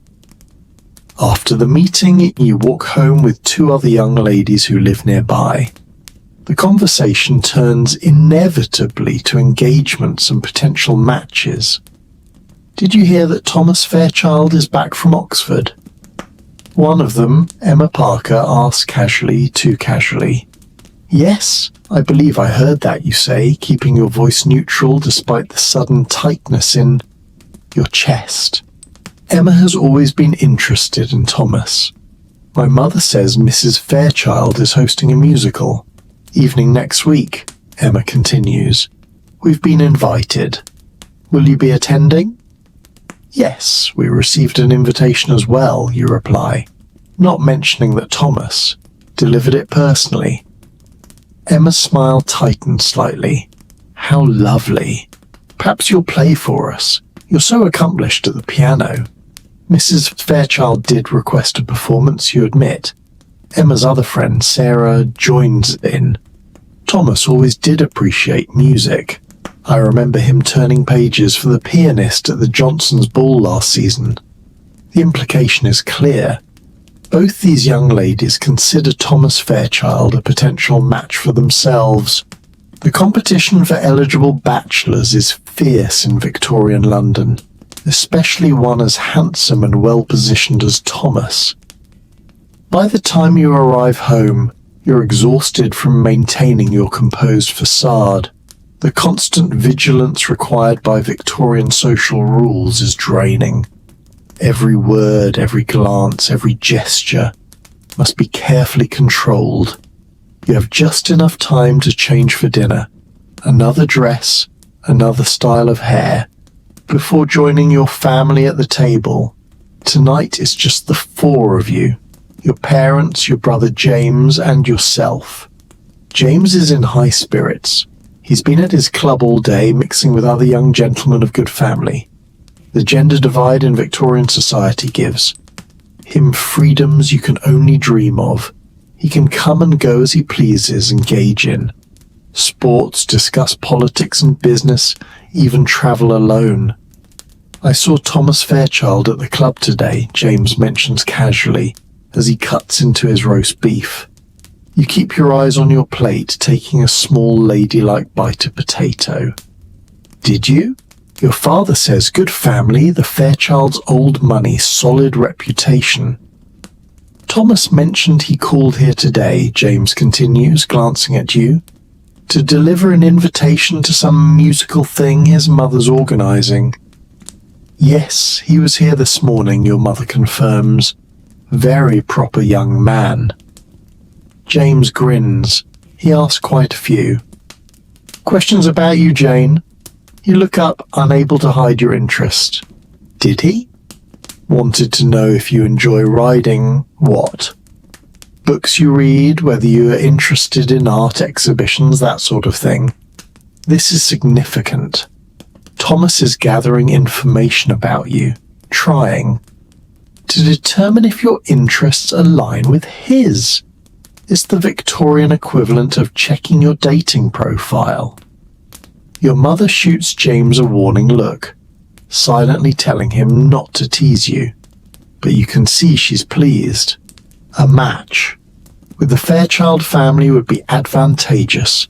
After the meeting, you walk home with 2 other young ladies who live nearby. The conversation turns inevitably to engagements and potential matches. Did you hear that Thomas Fairchild is back from Oxford? One of them, Emma Parker, asks casually, too casually. Yes, I believe I heard that, you say, keeping your voice neutral despite the sudden tightness in your chest. Emma has always been interested in Thomas. My mother says Mrs. Fairchild is hosting a musical. Evening next week, Emma continues. We've been invited. Will you be attending? Yes, we received an invitation as well, you reply, not mentioning that Thomas delivered it personally. Emma's smile tightens slightly. How lovely. Perhaps you'll play for us. You're so accomplished at the piano. Mrs. Fairchild did request a performance, you admit. Emma's other friend, Sarah, joins in. Thomas always did appreciate music. I remember him turning pages for the pianist at the Johnsons' ball last season. The implication is clear. Both these young ladies consider Thomas Fairchild a potential match for themselves. The competition for eligible bachelors is fierce in Victorian London, especially one as handsome and well-positioned as Thomas. By the time you arrive home, you're exhausted from maintaining your composed facade. The constant vigilance required by Victorian social rules is draining. Every word, every glance, every gesture must be carefully controlled. You have just enough time to change for dinner, another dress, another style of hair, before joining your family at the table. Tonight it's just the 4 of you, your parents, your brother James, and yourself. James is in high spirits. He's been at his club all day, mixing with other young gentlemen of good family. The gender divide in Victorian society gives him freedoms you can only dream of. He can come and go as he pleases, engage in sports, discuss politics and business, even travel alone. I saw Thomas Fairchild at the club today, James mentions casually, as he cuts into his roast beef. You keep your eyes on your plate, taking a small ladylike bite of potato. Did you? Your father says good family, the Fairchilds' old money, solid reputation. Thomas mentioned he called here today, James continues, glancing at you, to deliver an invitation to some musical thing his mother's organising. Yes, he was here this morning, your mother confirms. Very proper young man. James grins. He asks quite a few. Questions about you, Jane? You look up, unable to hide your interest. Did he? Wanted to know if you enjoy riding, what? Books you read, whether you are interested in art exhibitions, that sort of thing. This is significant. Thomas is gathering information about you, trying to determine if your interests align with his. It's the Victorian equivalent of checking your dating profile. Your mother shoots James a warning look, silently telling him not to tease you, but you can see she's pleased. A match with the Fairchild family would be advantageous.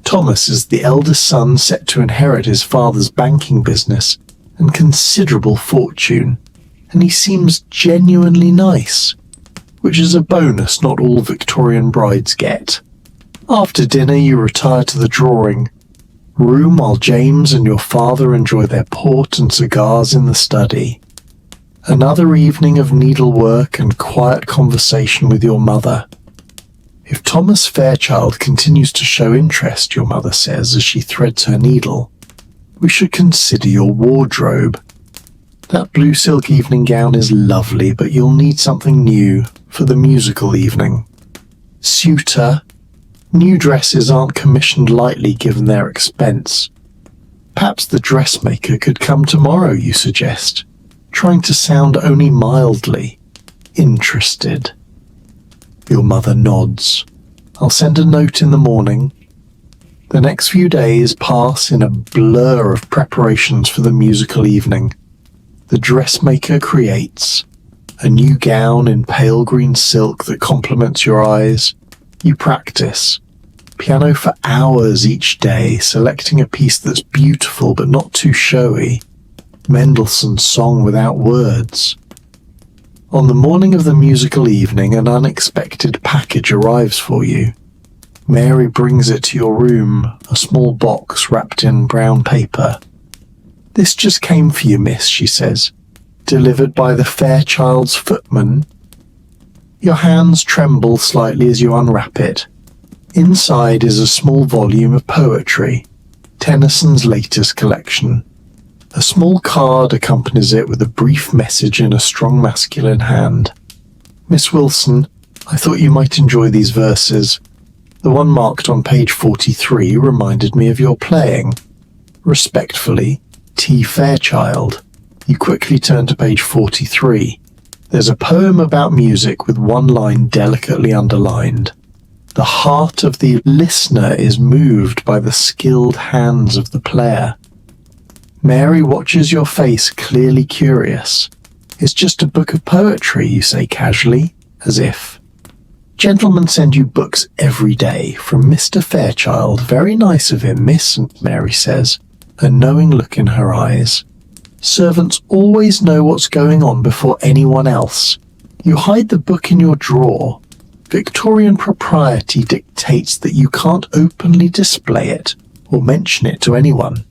Thomas is the eldest son set to inherit his father's banking business and considerable fortune, and he seems genuinely nice, which is a bonus not all Victorian brides get. After dinner you retire to the drawing room while James and your father enjoy their port and cigars in the study. Another evening of needlework and quiet conversation with your mother. If Thomas Fairchild continues to show interest, your mother says as she threads her needle, we should consider your wardrobe. That blue silk evening gown is lovely, but you'll need something new for the musical evening. Suitor. New dresses aren't commissioned lightly given their expense. Perhaps the dressmaker could come tomorrow, you suggest, trying to sound only mildly interested. Your mother nods. I'll send a note in the morning. The next few days pass in a blur of preparations for the musical evening. The dressmaker creates a new gown in pale green silk that complements your eyes. You practice. Piano for hours each day, selecting a piece that's beautiful but not too showy. Mendelssohn's Song Without Words. On the morning of the musical evening, an unexpected package arrives for you. Mary brings it to your room, a small box wrapped in brown paper. This just came for you, miss, she says. Delivered by the Fairchild's footman. Your hands tremble slightly as you unwrap it. Inside is a small volume of poetry, Tennyson's latest collection. A small card accompanies it with a brief message in a strong masculine hand. Miss Wilson, I thought you might enjoy these verses. The one marked on page 43 reminded me of your playing. Respectfully, T. Fairchild. You quickly turn to page 43. There's a poem about music with one line delicately underlined. The heart of the listener is moved by the skilled hands of the player. Mary watches your face, clearly curious. It's just a book of poetry, you say casually, as if. Gentlemen send you books every day from Mr. Fairchild. Very nice of him, miss, Mary says, a knowing look in her eyes. Servants always know what's going on before anyone else. You hide the book in your drawer. Victorian propriety dictates that you can't openly display it or mention it to anyone.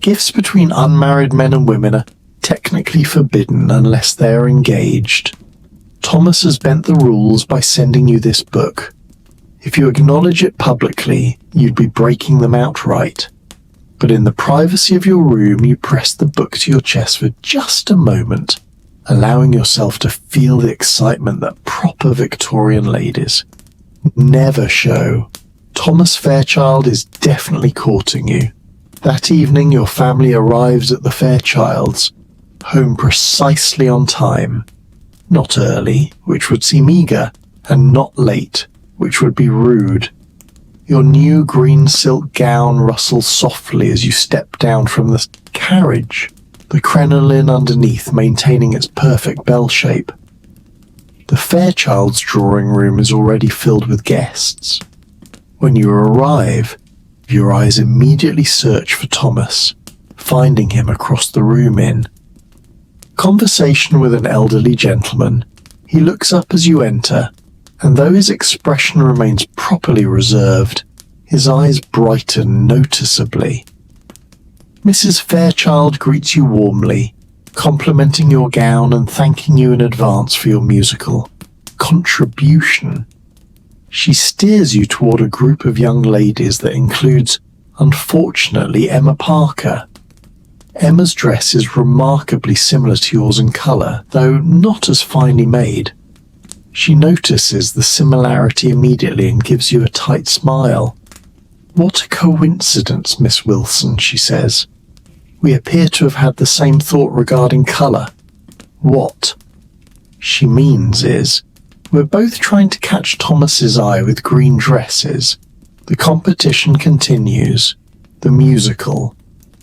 Gifts between unmarried men and women are technically forbidden unless they are engaged. Thomas has bent the rules by sending you this book. If you acknowledge it publicly, you'd be breaking them outright. But in the privacy of your room, you press the book to your chest for just a moment, allowing yourself to feel the excitement that proper Victorian ladies never show. Thomas Fairchild is definitely courting you. That evening, your family arrives at the Fairchilds, home precisely on time. Not early, which would seem eager, and not late, which would be rude. Your new green silk gown rustles softly as you step down from the carriage, the crinoline underneath maintaining its perfect bell shape. The Fairchild's drawing room is already filled with guests. When you arrive, your eyes immediately search for Thomas, finding him across the room in conversation with an elderly gentleman. He looks up as you enter, and though his expression remains properly reserved, his eyes brighten noticeably. Mrs. Fairchild greets you warmly, complimenting your gown and thanking you in advance for your musical contribution. She steers you toward a group of young ladies that includes, unfortunately, Emma Parker. Emma's dress is remarkably similar to yours in colour, though not as finely made. She notices the similarity immediately and gives you a tight smile. "What a coincidence, Miss Wilson," she says. "We appear to have had the same thought regarding colour." What she means is, we're both trying to catch Thomas's eye with green dresses. The competition continues. The musical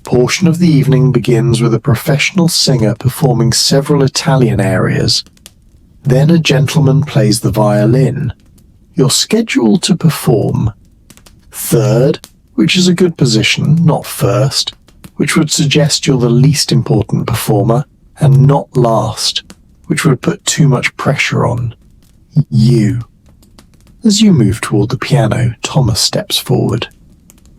portion of the evening begins with a professional singer performing several Italian arias. Then a gentleman plays the violin. You're scheduled to perform third, which is a good position, not first, which would suggest you're the least important performer, and not last, which would put too much pressure on you. As you move toward the piano, Thomas steps forward.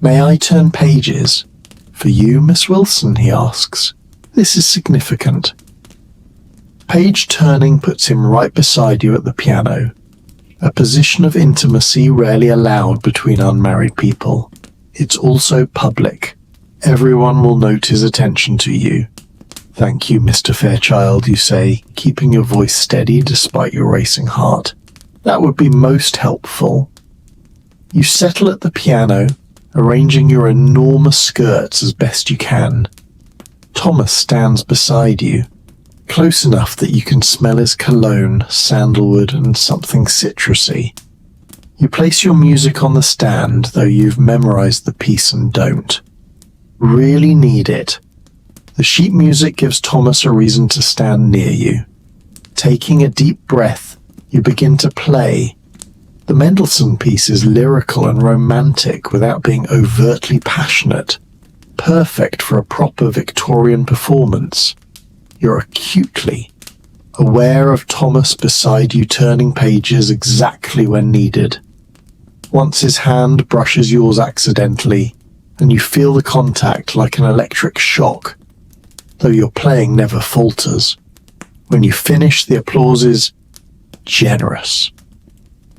"May I turn pages?" "For you, Miss Wilson?" he asks. This is significant. Page turning puts him right beside you at the piano, a position of intimacy rarely allowed between unmarried people. It's also public. Everyone will note his attention to you. "Thank you, Mr. Fairchild," you say, keeping your voice steady despite your racing heart. "That would be most helpful." You settle at the piano, arranging your enormous skirts as best you can. Thomas stands beside you, close enough that you can smell his cologne, sandalwood, and something citrusy. You place your music on the stand, though you've memorized the piece and don't really need it. The sheet music gives Thomas a reason to stand near you. Taking a deep breath, you begin to play. The Mendelssohn piece is lyrical and romantic without being overtly passionate, perfect for a proper Victorian performance. You're acutely aware of Thomas beside you turning pages exactly when needed. Once his hand brushes yours accidentally, and you feel the contact like an electric shock, though your playing never falters. When you finish, the applause is generous.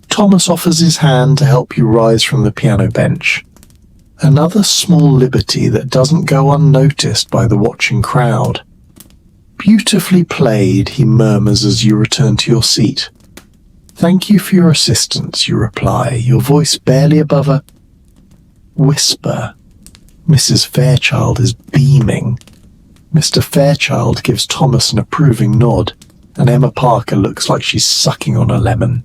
Thomas offers his hand to help you rise from the piano bench. Another small liberty that doesn't go unnoticed by the watching crowd. "Beautifully played," he murmurs as you return to your seat. "Thank you for your assistance," you reply, your voice barely above a whisper. Mrs. Fairchild is beaming. Mr. Fairchild gives Thomas an approving nod, and Emma Parker looks like she's sucking on a lemon.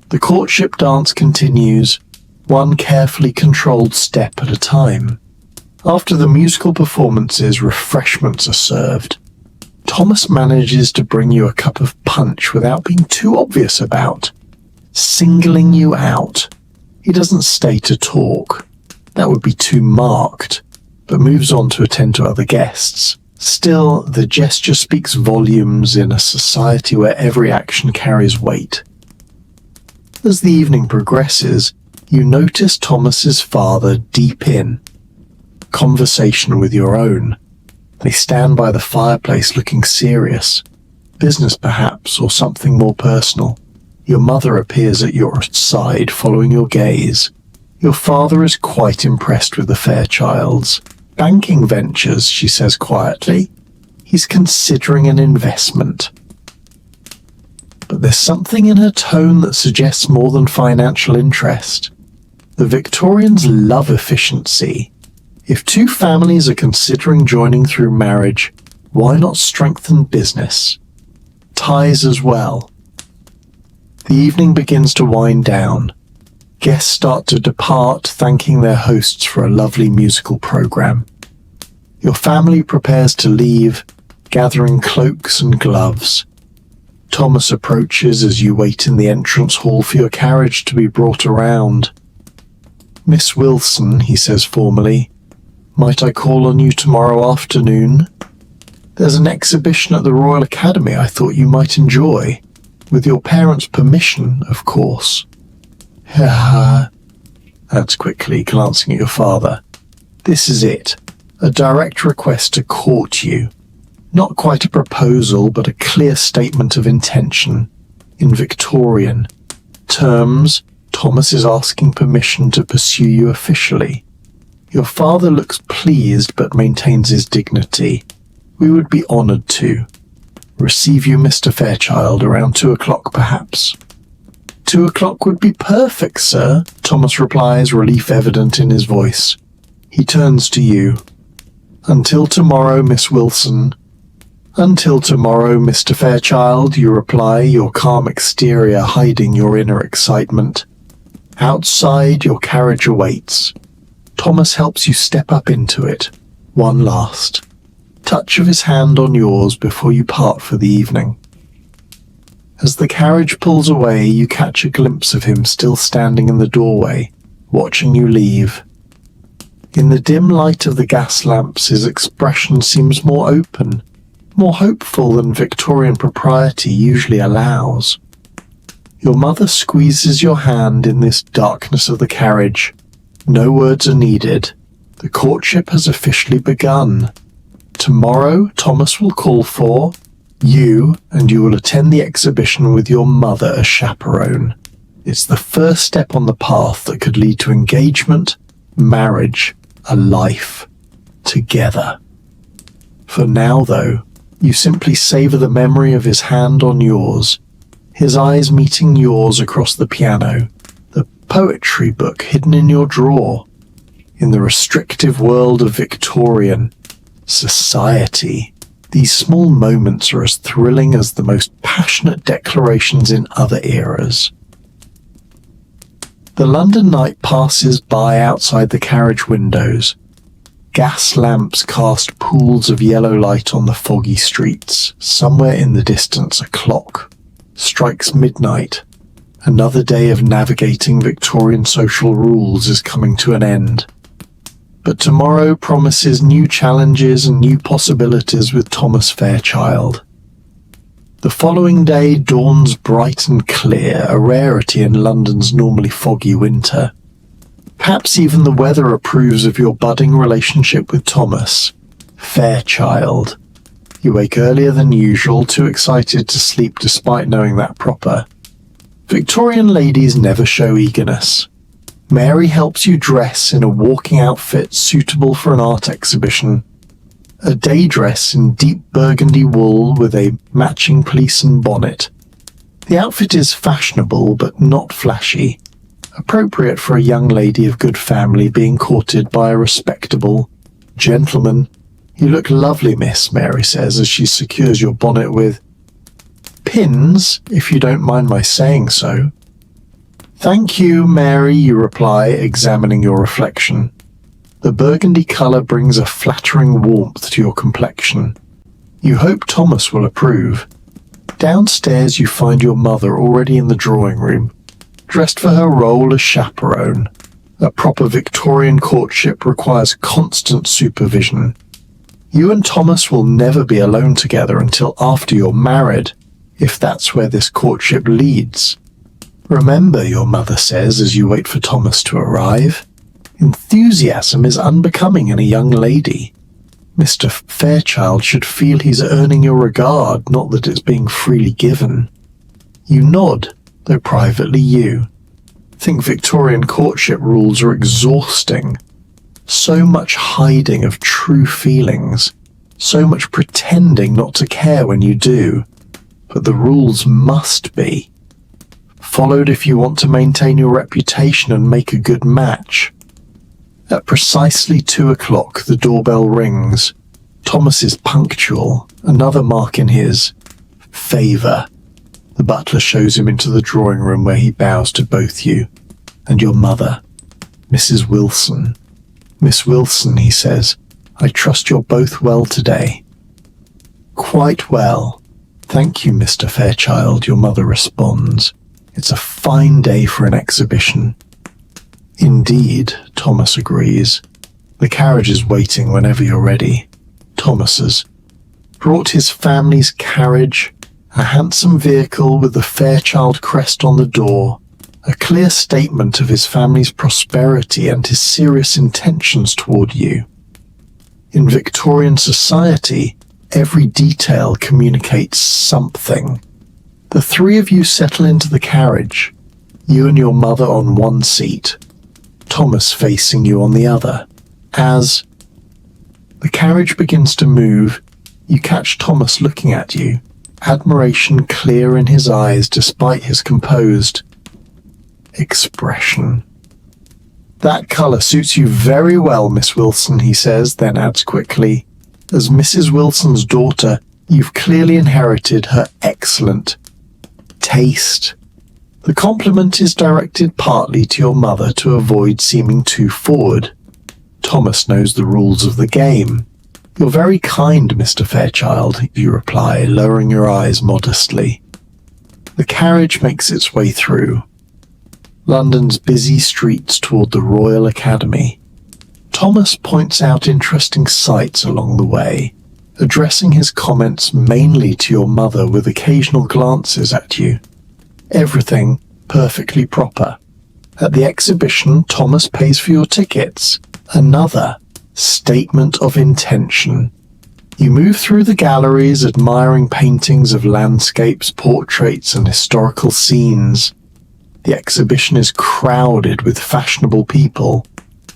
The courtship dance continues, one carefully controlled step at a time. After the musical performances, refreshments are served. Thomas manages to bring you a cup of punch without being too obvious about singling you out. He doesn't stay to talk. That would be too marked, but moves on to attend to other guests. Still, the gesture speaks volumes in a society where every action carries weight. As the evening progresses, you notice Thomas's father deep in conversation with your own. They stand by the fireplace looking serious, business perhaps, or something more personal. Your mother appears at your side, following your gaze. Your father is quite impressed with the Fairchilds. "Banking ventures," she says quietly. "He's considering an investment." But there's something in her tone that suggests more than financial interest. The Victorians love efficiency. If two families are considering joining through marriage, why not strengthen business? Ties as well. The evening begins to wind down. Guests start to depart, thanking their hosts for a lovely musical program. Your family prepares to leave, gathering cloaks and gloves. Thomas approaches as you wait in the entrance hall for your carriage to be brought around. "Miss Wilson," he says formally, "might I call on you tomorrow afternoon? There's an exhibition at the Royal Academy I thought you might enjoy. With your parents' permission, of course." Adds quickly, glancing at your father. "This is it. A direct request to court you. Not quite a proposal, but a clear statement of intention. In Victorian terms, Thomas is asking permission to pursue you officially." Your father looks pleased but maintains his dignity. "We would be honoured to. Receive you, Mr. Fairchild, around 2 o'clock perhaps." 2 o'clock would be perfect, sir," Thomas replies, relief evident in his voice. He turns to you. "Until tomorrow, Miss Wilson." "Until tomorrow, Mr. Fairchild," you reply, your calm exterior hiding your inner excitement. Outside, your carriage awaits. Thomas helps you step up into it. One last touch of his hand on yours before you part for the evening. As the carriage pulls away, you catch a glimpse of him still standing in the doorway, watching you leave. In the dim light of the gas lamps, his expression seems more open, more hopeful than Victorian propriety usually allows. Your mother squeezes your hand in this darkness of the carriage. No words are needed. The courtship has officially begun. Tomorrow, Thomas will call for you, and you will attend the exhibition with your mother as chaperone. It's the first step on the path that could lead to engagement, marriage, a life, together. For now, though, you simply savor the memory of his hand on yours, his eyes meeting yours across the piano, the poetry book hidden in your drawer. In the restrictive world of Victorian society, these small moments are as thrilling as the most passionate declarations in other eras. The London night passes by outside the carriage windows. Gas lamps cast pools of yellow light on the foggy streets. Somewhere in the distance, a clock strikes midnight. Another day of navigating Victorian social rules is coming to an end. But tomorrow promises new challenges and new possibilities with Thomas Fairchild. The following day dawns bright and clear, a rarity in London's normally foggy winter. Perhaps even the weather approves of your budding relationship with Thomas Fairchild. You wake earlier than usual, too excited to sleep despite knowing that proper. Victorian ladies never show eagerness. Mary helps you dress in a walking outfit suitable for an art exhibition. A day dress in deep burgundy wool with a matching pelisse and bonnet. The outfit is fashionable but not flashy, appropriate for a young lady of good family being courted by a respectable gentleman. "You look lovely, miss," Mary says as she secures your bonnet with pins, if you don't mind my saying so. "Thank you, Mary," you reply, examining your reflection. The burgundy colour brings a flattering warmth to your complexion. You hope Thomas will approve. Downstairs you find your mother already in the drawing room, dressed for her role as chaperone. A proper Victorian courtship requires constant supervision. You and Thomas will never be alone together until after you're married, if that's where this courtship leads. "Remember," your mother says as you wait for Thomas to arrive, "enthusiasm is unbecoming in a young lady. Mr. Fairchild should feel he's earning your regard, not that it's being freely given." You nod, though privately you think Victorian courtship rules are exhausting. So much hiding of true feelings, so much pretending not to care when you do. But the rules must be followed if you want to maintain your reputation and make a good match. At precisely 2 o'clock, the doorbell rings. Thomas is punctual, another mark in his favour. The butler shows him into the drawing room where he bows to both you and your mother, Mrs. Wilson. Miss Wilson, he says, I trust you're both well today. Quite well. Thank you, Mr. Fairchild, your mother responds. It's a fine day for an exhibition. Indeed, Thomas agrees. The carriage is waiting whenever you're ready. Thomas has brought his family's carriage, a handsome vehicle with the Fairchild crest on the door, a clear statement of his family's prosperity and his serious intentions toward you. In Victorian society, every detail communicates something. The three of you settle into the carriage, you and your mother on one seat, Thomas facing you on the other. As the carriage begins to move, you catch Thomas looking at you, admiration clear in his eyes despite his composed expression. That colour suits you very well, Miss Wilson, he says, then adds quickly, as Mrs. Wilson's daughter, you've clearly inherited her excellent taste. The compliment is directed partly to your mother to avoid seeming too forward. Thomas knows the rules of the game. You're very kind, Mr. Fairchild, you reply, lowering your eyes modestly. The carriage makes its way through London's busy streets toward the Royal Academy. Thomas points out interesting sights along the way, addressing his comments mainly to your mother with occasional glances at you. Everything perfectly proper. At the exhibition, Thomas pays for your tickets. Another statement of intention. You move through the galleries, admiring paintings of landscapes, portraits, and historical scenes. The exhibition is crowded with fashionable people,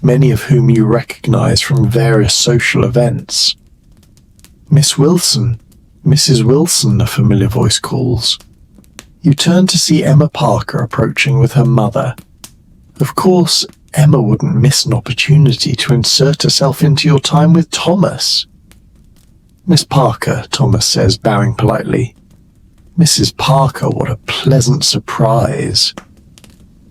many of whom you recognize from various social events. Miss Wilson, Mrs. Wilson, a familiar voice calls. You turn to see Emma Parker approaching with her mother. Of course, Emma wouldn't miss an opportunity to insert herself into your time with Thomas. Miss Parker, Thomas says, bowing politely. Mrs. Parker, what a pleasant surprise.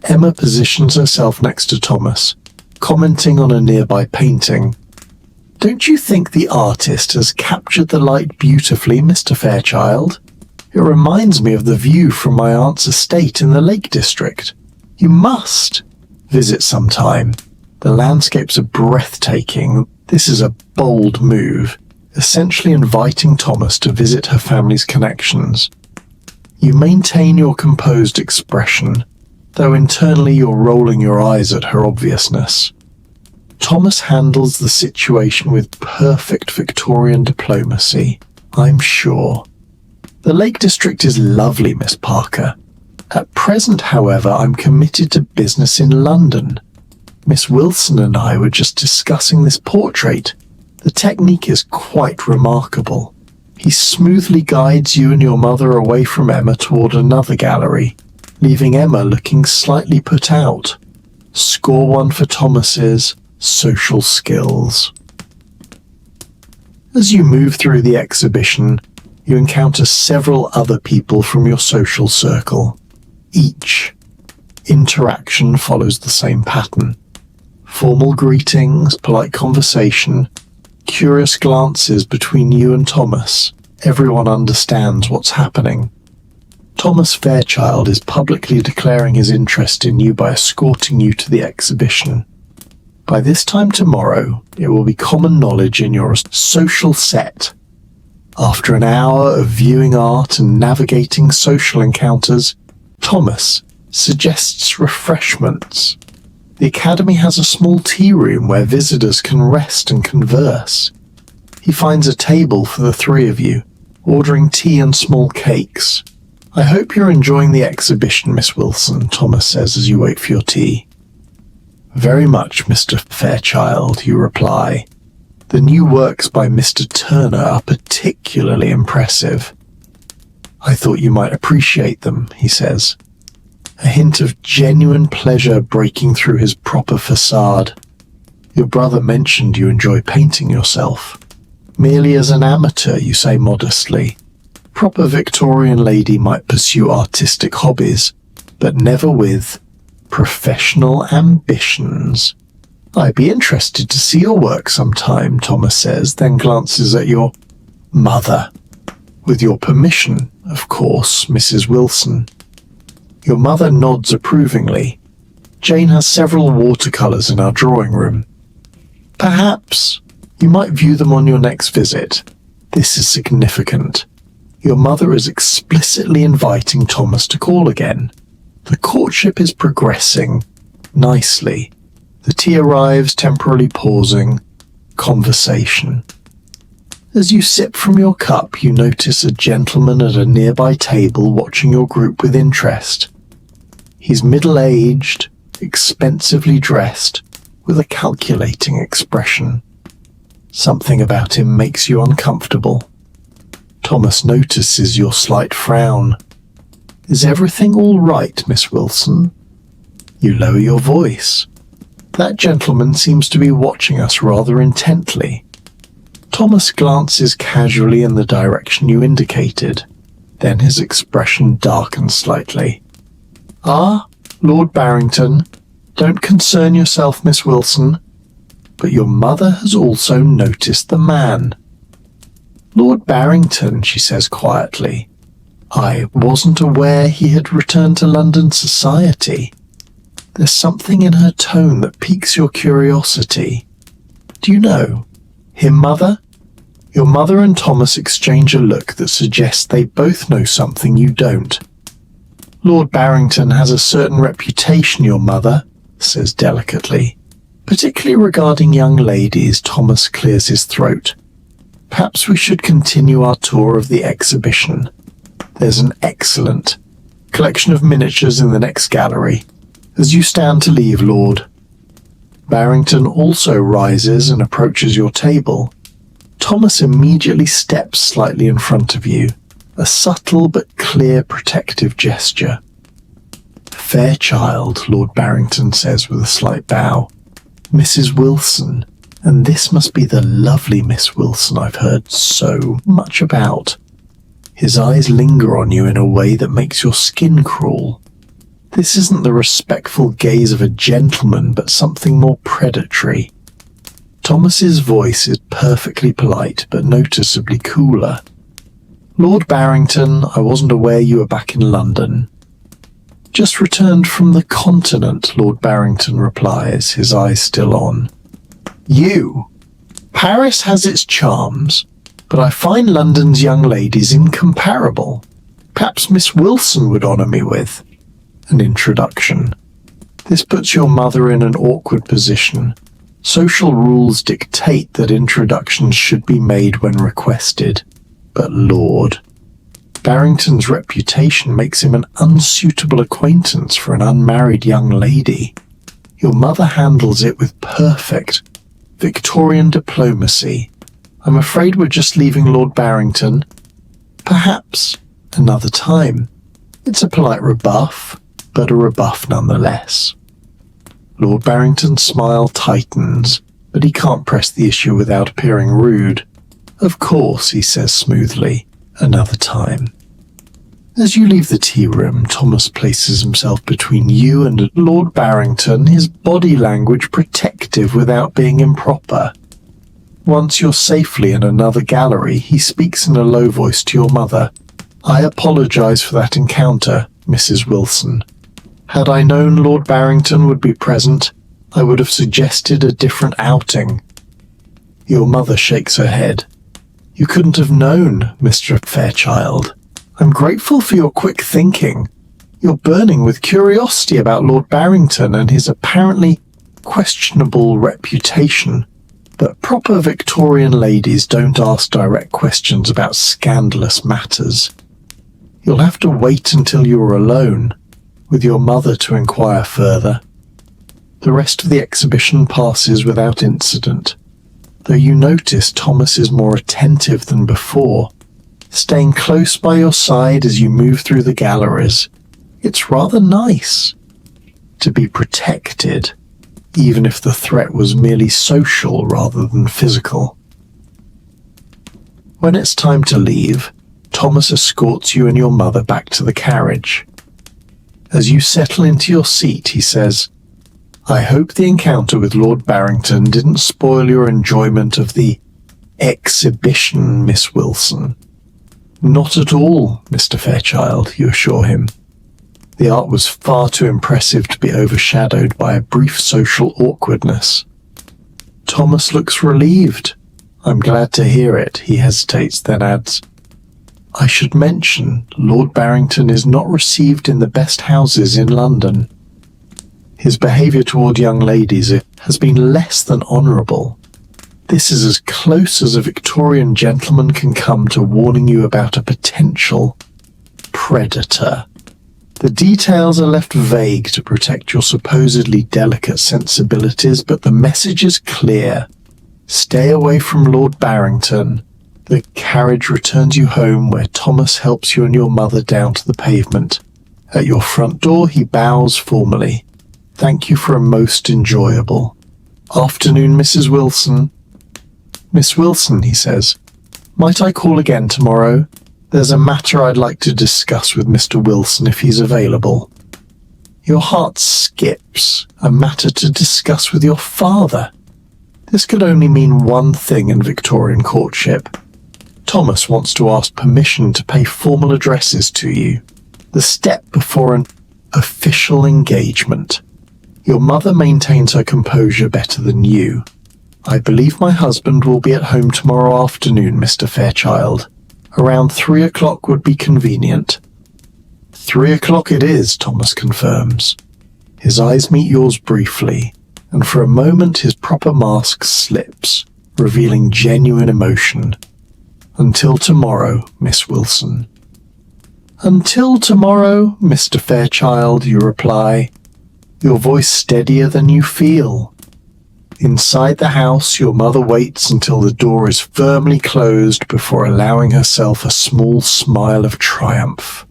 Emma positions herself next to Thomas, commenting on a nearby painting. Don't you think the artist has captured the light beautifully, Mr. Fairchild? It reminds me of the view from my aunt's estate in the Lake District. You must visit sometime. The landscapes are breathtaking. This is a bold move, essentially inviting Thomas to visit her family's connections. You maintain your composed expression, though internally you're rolling your eyes at her obviousness. Thomas handles the situation with perfect Victorian diplomacy, I'm sure. The Lake District is lovely, Miss Parker. At present, however, I'm committed to business in London. Miss Wilson and I were just discussing this portrait. The technique is quite remarkable. He smoothly guides you and your mother away from Emma toward another gallery, leaving Emma looking slightly put out. Score one for Thomas's social skills. As you move through the exhibition, you encounter several other people from your social circle. Each interaction follows the same pattern. Formal greetings, polite conversation, curious glances between you and Thomas. Everyone understands what's happening. Thomas Fairchild is publicly declaring his interest in you by escorting you to the exhibition. By this time tomorrow, it will be common knowledge in your social set. After an hour of viewing art and navigating social encounters, Thomas suggests refreshments. The Academy has a small tea room where visitors can rest and converse. He finds a table for the three of you, ordering tea and small cakes. I hope you're enjoying the exhibition, Miss Wilson, Thomas says as you wait for your tea. Very much, Mr. Fairchild, you reply. The new works by Mr. Turner are particularly impressive. I thought you might appreciate them, he says, a hint of genuine pleasure breaking through his proper facade. Your brother mentioned you enjoy painting yourself. Merely as an amateur, you say modestly. proper Victorian lady might pursue artistic hobbies, but never with professional ambitions. I'd be interested to see your work sometime, Thomas says, then glances at your mother. With your permission, of course, Mrs. Wilson. Your mother nods approvingly. Jane has several watercolours in our drawing room. Perhaps you might view them on your next visit. This is significant. Your mother is explicitly inviting Thomas to call again. The courtship is progressing nicely. The tea arrives, temporarily pausing. Conversation. As you sip from your cup, you notice a gentleman at a nearby table watching your group with interest. He's middle-aged, expensively dressed, with a calculating expression. Something about him makes you uncomfortable. Thomas notices your slight frown. Is everything all right, Miss Wilson? You lower your voice. That gentleman seems to be watching us rather intently. Thomas glances casually in the direction you indicated. Then his expression darkens slightly. Ah, Lord Barrington, don't concern yourself, Miss Wilson. But your mother has also noticed the man. Lord Barrington, she says quietly. I wasn't aware he had returned to London society. There's something in her tone that piques your curiosity. Do you know him, Mother? Your mother and Thomas exchange a look that suggests they both know something you don't. Lord Barrington has a certain reputation, your mother, says delicately. Particularly regarding young ladies, Thomas clears his throat. Perhaps we should continue our tour of the exhibition. There's an excellent collection of miniatures in the next gallery. As you stand to leave, Lord Barrington also rises and approaches your table. Thomas immediately steps slightly in front of you, a subtle but clear protective gesture. Fair child, Lord Barrington says with a slight bow. Mrs. Wilson, and this must be the lovely Miss Wilson I've heard so much about. His eyes linger on you in a way that makes your skin crawl. This isn't the respectful gaze of a gentleman, but something more predatory. Thomas's voice is perfectly polite, but noticeably cooler. Lord Barrington, I wasn't aware you were back in London. Just returned from the continent, Lord Barrington replies, his eyes still on. You? Paris has its charms, but I find London's young ladies incomparable. Perhaps Miss Wilson would honour me with an introduction. This puts your mother in an awkward position. Social rules dictate that introductions should be made when requested, but Lord Barrington's reputation makes him an unsuitable acquaintance for an unmarried young lady. Your mother handles it with perfect Victorian diplomacy. I'm afraid we're just leaving Lord Barrington. Perhaps another time. It's a polite rebuff, but a rebuff nonetheless. Lord Barrington's smile tightens, but he can't press the issue without appearing rude. Of course, he says smoothly, another time. As you leave the tea room, Thomas places himself between you and Lord Barrington, his body language protective without being improper. Once you're safely in another gallery, he speaks in a low voice to your mother. I apologize for that encounter, Mrs. Wilson. Had I known Lord Barrington would be present, I would have suggested a different outing. Your mother shakes her head. You couldn't have known, Mr. Fairchild. I'm grateful for your quick thinking. You're burning with curiosity about Lord Barrington and his apparently questionable reputation. But proper Victorian ladies don't ask direct questions about scandalous matters. You'll have to wait until you're alone with your mother to inquire further. The rest of the exhibition passes without incident, though you notice Thomas is more attentive than before, staying close by your side as you move through the galleries. It's rather nice to be protected, even if the threat was merely social rather than physical. When it's time to leave, Thomas escorts you and your mother back to the carriage. As you settle into your seat, he says, "I hope the encounter with Lord Barrington didn't spoil your enjoyment of the exhibition, Miss Wilson." "Not at all, Mr. Fairchild," you assure him. The art was far too impressive to be overshadowed by a brief social awkwardness. Thomas looks relieved. "I'm glad to hear it," he hesitates, then adds, "I should mention Lord Barrington is not received in the best houses in London. His behaviour toward young ladies has been less than honourable. This is as close as a Victorian gentleman can come to warning you about a potential predator. The details are left vague to protect your supposedly delicate sensibilities, but the message is clear. Stay away from Lord Barrington. The carriage returns you home, where Thomas helps you and your mother down to the pavement. At your front door, he bows formally. Thank you for a most enjoyable afternoon, Mrs. Wilson." "Miss Wilson," he says, "might I call again tomorrow? There's a matter I'd like to discuss with Mr. Wilson if he's available." Your heart skips. A matter to discuss with your father. This could only mean one thing in Victorian courtship. Thomas wants to ask permission to pay formal addresses to you, the step before an official engagement. Your mother maintains her composure better than you. "I believe my husband will be at home tomorrow afternoon, Mr. Fairchild. Around 3 o'clock would be convenient." 3 o'clock it is, Thomas confirms. His eyes meet yours briefly, and for a moment his proper mask slips, revealing genuine emotion. "Until tomorrow, Miss Wilson." "Until tomorrow, Mr. Fairchild," you reply, your voice steadier than you feel. Inside the house, your mother waits until the door is firmly closed before allowing herself a small smile of triumph.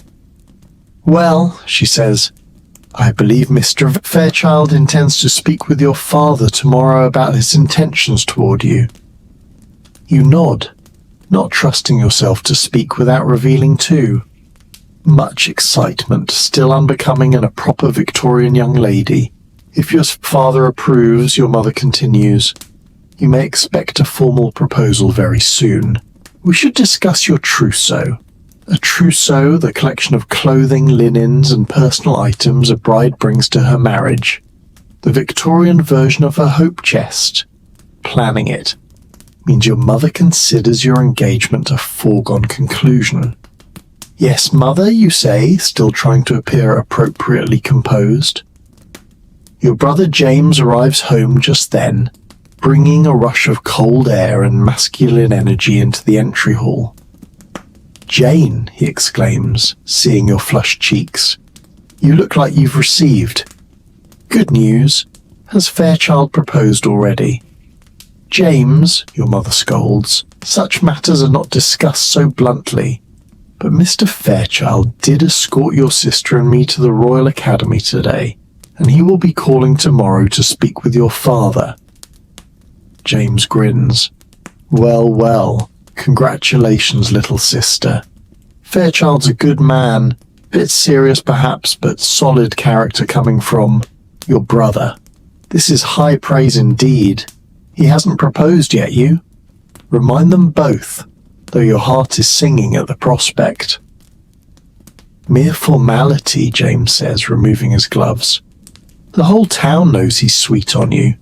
"Well," she says, "I believe Mr. Fairchild intends to speak with your father tomorrow about his intentions toward you." You nod, not trusting yourself to speak without revealing too. Much excitement, still unbecoming in a proper Victorian young lady. "If your father approves," your mother continues, "you may expect a formal proposal very soon. We should discuss your trousseau." A trousseau, the collection of clothing, linens, and personal items a bride brings to her marriage. The Victorian version of her hope chest. Planning it means your mother considers your engagement a foregone conclusion. "Yes, mother," you say, still trying to appear appropriately composed. Your brother James arrives home just then, bringing a rush of cold air and masculine energy into the entry hall. "Jane," he exclaims, seeing your flushed cheeks, "you look like you've received good news. Has Fairchild proposed already?" "James," your mother scolds, "such matters are not discussed so bluntly. But Mr. Fairchild did escort your sister and me to the Royal Academy today, and he will be calling tomorrow to speak with your father." James grins. "Well, well, congratulations, little sister. Fairchild's a good man, bit serious perhaps, but solid character coming from your brother. This is high praise indeed. He hasn't proposed yet, you? Remind them both, though your heart is singing at the prospect." "Mere formality," James says, removing his gloves. "The whole town knows he's sweet on you.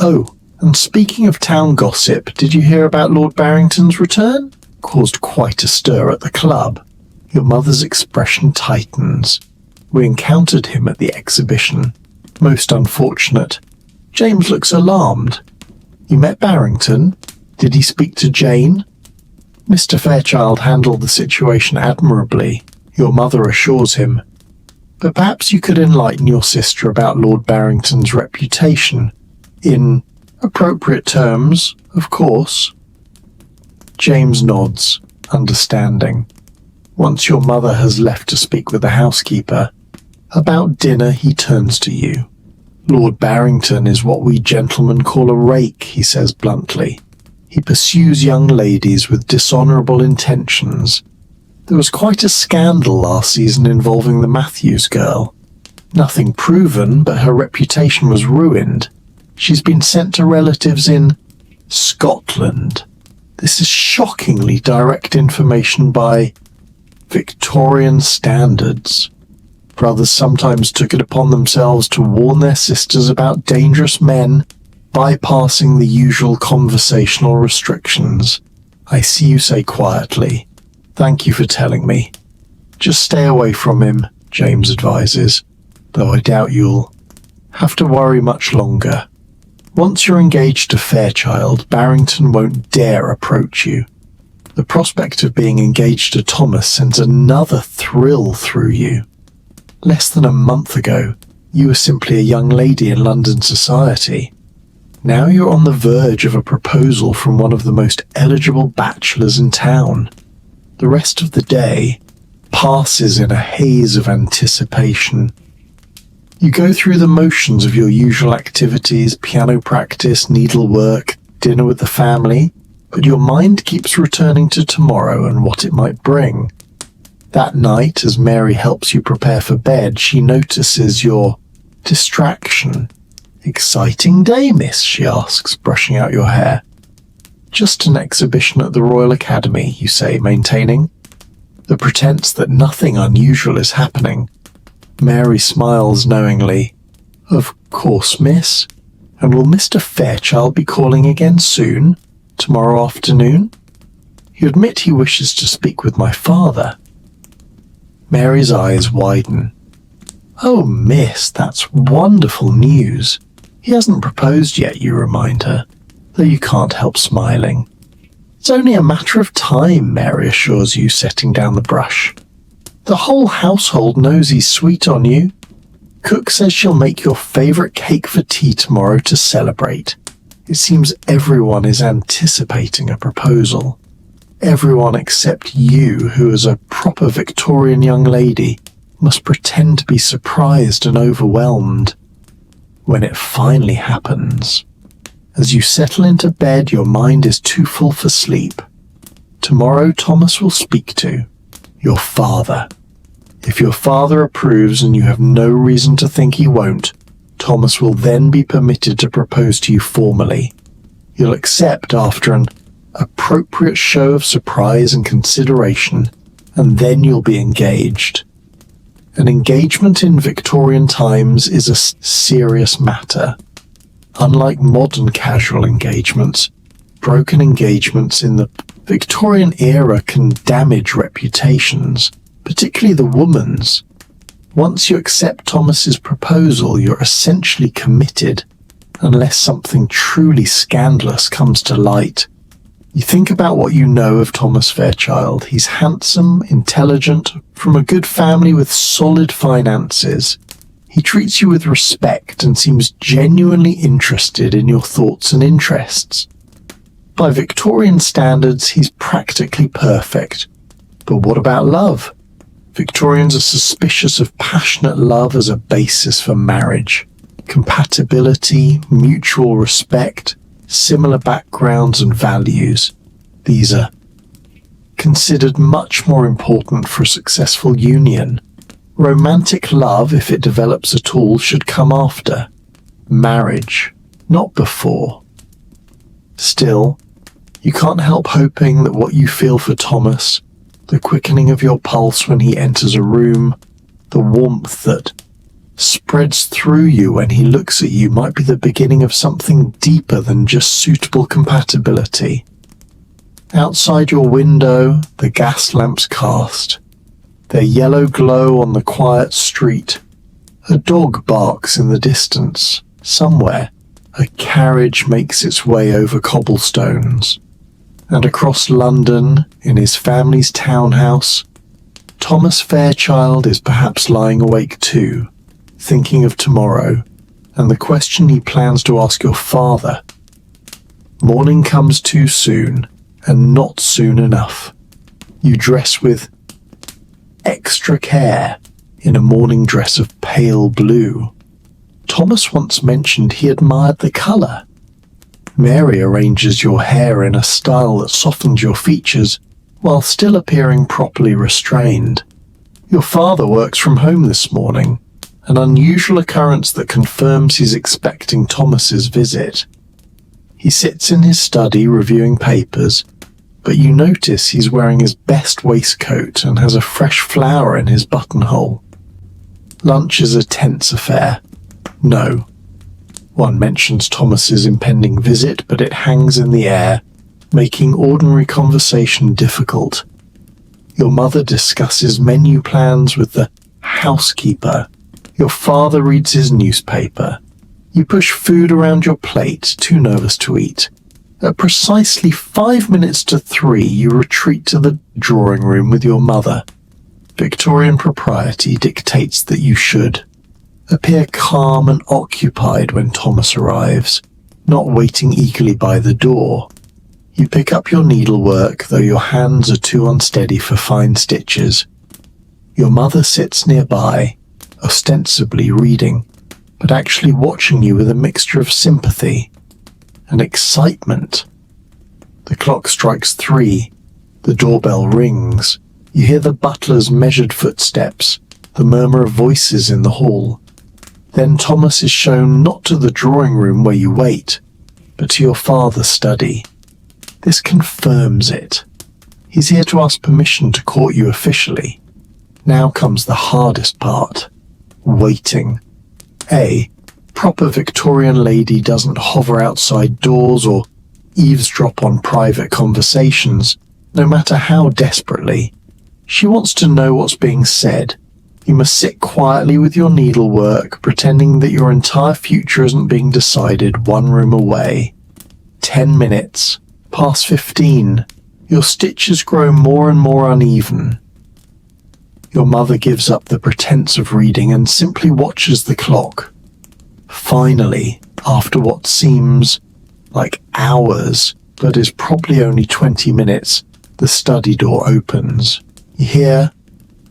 Oh, and speaking of town gossip, did you hear about Lord Barrington's return? Caused quite a stir at the club." Your mother's expression tightens. "We encountered him at the exhibition. Most unfortunate." James looks alarmed. "You met Barrington? Did he speak to Jane?" "Mr. Fairchild handled the situation admirably," your mother assures him. "But perhaps you could enlighten your sister about Lord Barrington's reputation. In appropriate terms, of course." James nods, understanding. Once your mother has left to speak with the housekeeper about dinner, he turns to you. "Lord Barrington is what we gentlemen call a rake," he says bluntly. "He pursues young ladies with dishonourable intentions. There was quite a scandal last season involving the Matthews girl. Nothing proven, but her reputation was ruined. She's been sent to relatives in Scotland. This is shockingly direct information by Victorian standards. Brothers sometimes took it upon themselves to warn their sisters about dangerous men, bypassing the usual conversational restrictions. I see you say quietly, "Thank you for telling me." Just stay away from him, James advises, though I doubt you'll have to worry much longer. Once you're engaged to Fairchild, Barrington won't dare approach you. The prospect of being engaged to Thomas sends another thrill through you. Less than a month ago, you were simply a young lady in London society. Now you're on the verge of a proposal from one of the most eligible bachelors in town. The rest of the day passes in a haze of anticipation. You go through the motions of your usual activities, piano practice, needlework, dinner with the family, but your mind keeps returning to tomorrow and what it might bring. That night, as Mary helps you prepare for bed, she notices your distraction. "Exciting day, miss?" she asks, brushing out your hair. "Just an exhibition at the Royal Academy," you say, maintaining the pretense that nothing unusual is happening. Mary smiles knowingly. "Of course, miss. And will Mr. Fairchild be calling again soon? Tomorrow afternoon? You admit he wishes to speak with my father." Mary's eyes widen. "Oh, miss, that's wonderful news. He hasn't proposed yet," you remind her, though you can't help smiling. "It's only a matter of time," Mary assures you, setting down the brush. "The whole household knows he's sweet on you. Cook says she'll make your favourite cake for tea tomorrow to celebrate. It seems everyone is anticipating a proposal. Everyone except you, who as a proper Victorian young lady must pretend to be surprised and overwhelmed. When it finally happens, as you settle into bed, your mind is too full for sleep. Tomorrow Thomas will speak to your father. If your father approves, and you have no reason to think he won't, Thomas will then be permitted to propose to you formally. You'll accept after an appropriate show of surprise and consideration, and then you'll be engaged. An engagement in Victorian times is a serious matter. Unlike modern casual engagements, broken engagements in the Victorian era can damage reputations, particularly the woman's. Once you accept Thomas's proposal, you're essentially committed, unless something truly scandalous comes to light. You think about what you know of Thomas Fairchild. He's handsome, intelligent, from a good family with solid finances. He treats you with respect and seems genuinely interested in your thoughts and interests. By Victorian standards, he's practically perfect. But what about love? Victorians are suspicious of passionate love as a basis for marriage. Compatibility, mutual respect, similar backgrounds and values. These are considered much more important for a successful union. Romantic love, if it develops at all, should come after. Marriage, not before. Still, you can't help hoping that what you feel for Thomas, the quickening of your pulse when he enters a room, the warmth that spreads through you when he looks at you, might be the beginning of something deeper than just suitable compatibility. Outside your window, the gas lamps cast their yellow glow on the quiet street. A dog barks in the distance. Somewhere, a carriage makes its way over cobblestones. And across London, in his family's townhouse, Thomas Fairchild is perhaps lying awake too, thinking of tomorrow, and the question he plans to ask your father. Morning comes too soon, and not soon enough. You dress with extra care in a morning dress of pale blue. Thomas once mentioned he admired the colour. Mary arranges your hair in a style that softens your features while still appearing properly restrained. Your father works from home this morning, an unusual occurrence that confirms he's expecting Thomas's visit. He sits in his study reviewing papers, but you notice he's wearing his best waistcoat and has a fresh flower in his buttonhole. Lunch is a tense affair. No. One mentions Thomas's impending visit, but it hangs in the air, making ordinary conversation difficult. Your mother discusses menu plans with the housekeeper. Your father reads his newspaper. You push food around your plate, too nervous to eat. At precisely 5 minutes to 3, you retreat to the drawing room with your mother. Victorian propriety dictates that you should appear calm and occupied when Thomas arrives, not waiting eagerly by the door. You pick up your needlework, though your hands are too unsteady for fine stitches. Your mother sits nearby, ostensibly reading, but actually watching you with a mixture of sympathy and excitement. The clock strikes 3. The doorbell rings. You hear the butler's measured footsteps, the murmur of voices in the hall. Then Thomas is shown not to the drawing room where you wait, but to your father's study. This confirms it. He's here to ask permission to court you officially. Now comes the hardest part. Waiting. A proper Victorian lady doesn't hover outside doors or eavesdrop on private conversations, no matter how desperately. She wants to know what's being said. You must sit quietly with your needlework, pretending that your entire future isn't being decided one room away. 10 minutes. Past 15. Your stitches grow more and more uneven. Your mother gives up the pretense of reading and simply watches the clock. Finally, after what seems like hours, but is probably only 20 minutes, the study door opens. You hear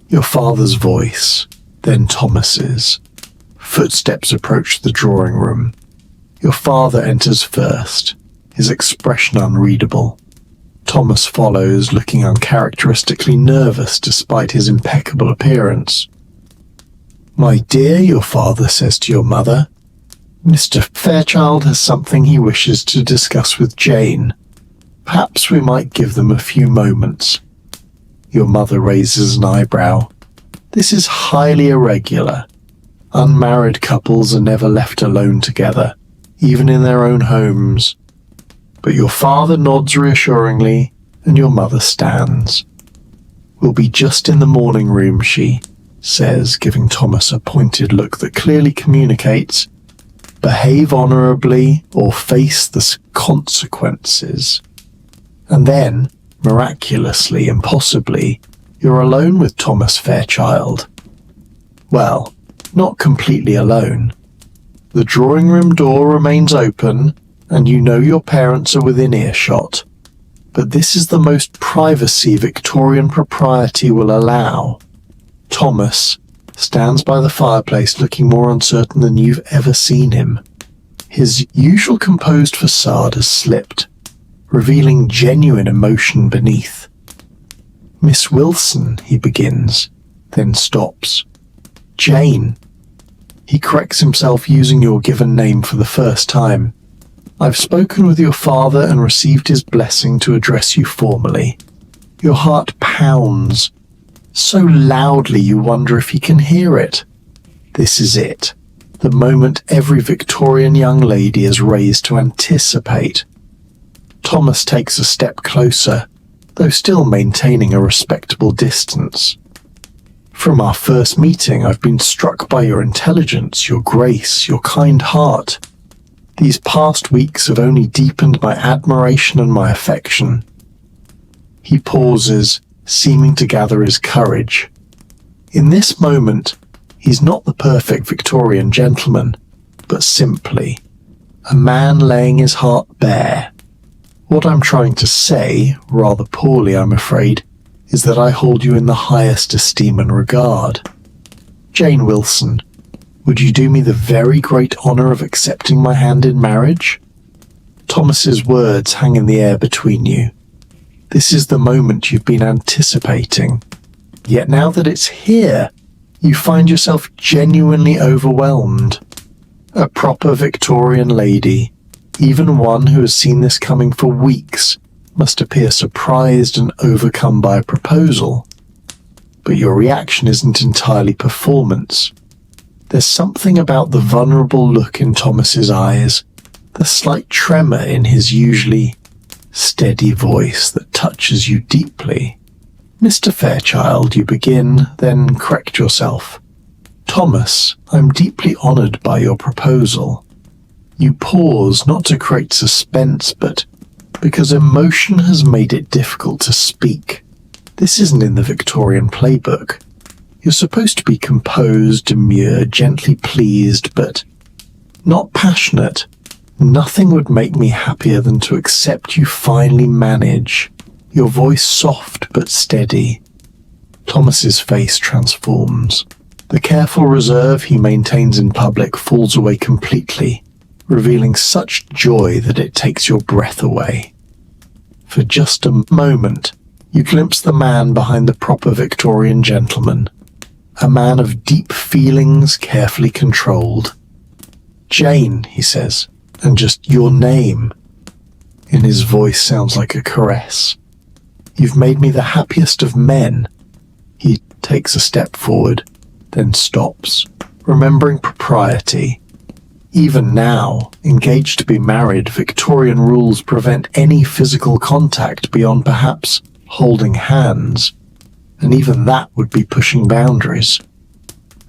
your father's voice, then Thomas's. Footsteps approach the drawing room. Your father enters first, his expression unreadable. Thomas follows, looking uncharacteristically nervous despite his impeccable appearance. "My dear," your father says to your mother, "Mr. Fairchild has something he wishes to discuss with Jane. Perhaps we might give them a few moments." Your mother raises an eyebrow. This is highly irregular. Unmarried couples are never left alone together, even in their own homes. But your father nods reassuringly, and your mother stands. "We'll be just in the morning room," she says, giving Thomas a pointed look that clearly communicates, behave honourably or face the consequences. And then, miraculously, impossibly, you're alone with Thomas Fairchild. Well, not completely alone. The drawing room door remains open, and you know your parents are within earshot. But this is the most privacy Victorian propriety will allow. Thomas stands by the fireplace looking more uncertain than you've ever seen him. His usual composed facade has slipped, revealing genuine emotion beneath. "Miss Wilson," he begins, then stops. "Jane." He corrects himself using your given name for the first time. "I've spoken with your father and received his blessing to address you formally." Your heart pounds, so loudly you wonder if he can hear it. This is it, the moment every Victorian young lady is raised to anticipate. Thomas takes a step closer, though still maintaining a respectable distance. "From our first meeting, I've been struck by your intelligence, your grace, your kind heart. These past weeks have only deepened my admiration and my affection." He pauses, seeming to gather his courage. In this moment, he's not the perfect Victorian gentleman, but simply a man laying his heart bare. "What I'm trying to say, rather poorly I'm afraid, is that I hold you in the highest esteem and regard. Jane Wilson, would you do me the very great honour of accepting my hand in marriage?" Thomas's words hang in the air between you. This is the moment you've been anticipating. Yet now that it's here, you find yourself genuinely overwhelmed. A proper Victorian lady, even one who has seen this coming for weeks, must appear surprised and overcome by a proposal. But your reaction isn't entirely performance. There's something about the vulnerable look in Thomas's eyes, the slight tremor in his usually steady voice that touches you deeply. "Mr. Fairchild," you begin, then correct yourself. "Thomas, I'm deeply honoured by your proposal." You pause, not to create suspense, but because emotion has made it difficult to speak. This isn't in the Victorian playbook. You're supposed to be composed, demure, gently pleased, but not passionate. Nothing would make me happier than to accept you finally manage. Your voice soft but steady. Thomas's face transforms. The careful reserve he maintains in public falls away completely, revealing such joy that it takes your breath away. For just a moment, you glimpse the man behind the proper Victorian gentleman, a man of deep feelings carefully controlled. "Jane," he says, "and just your name." In his voice sounds like a caress. "You've made me the happiest of men." He takes a step forward, then stops, remembering propriety. Even now, engaged to be married, Victorian rules prevent any physical contact beyond perhaps holding hands, and even that would be pushing boundaries.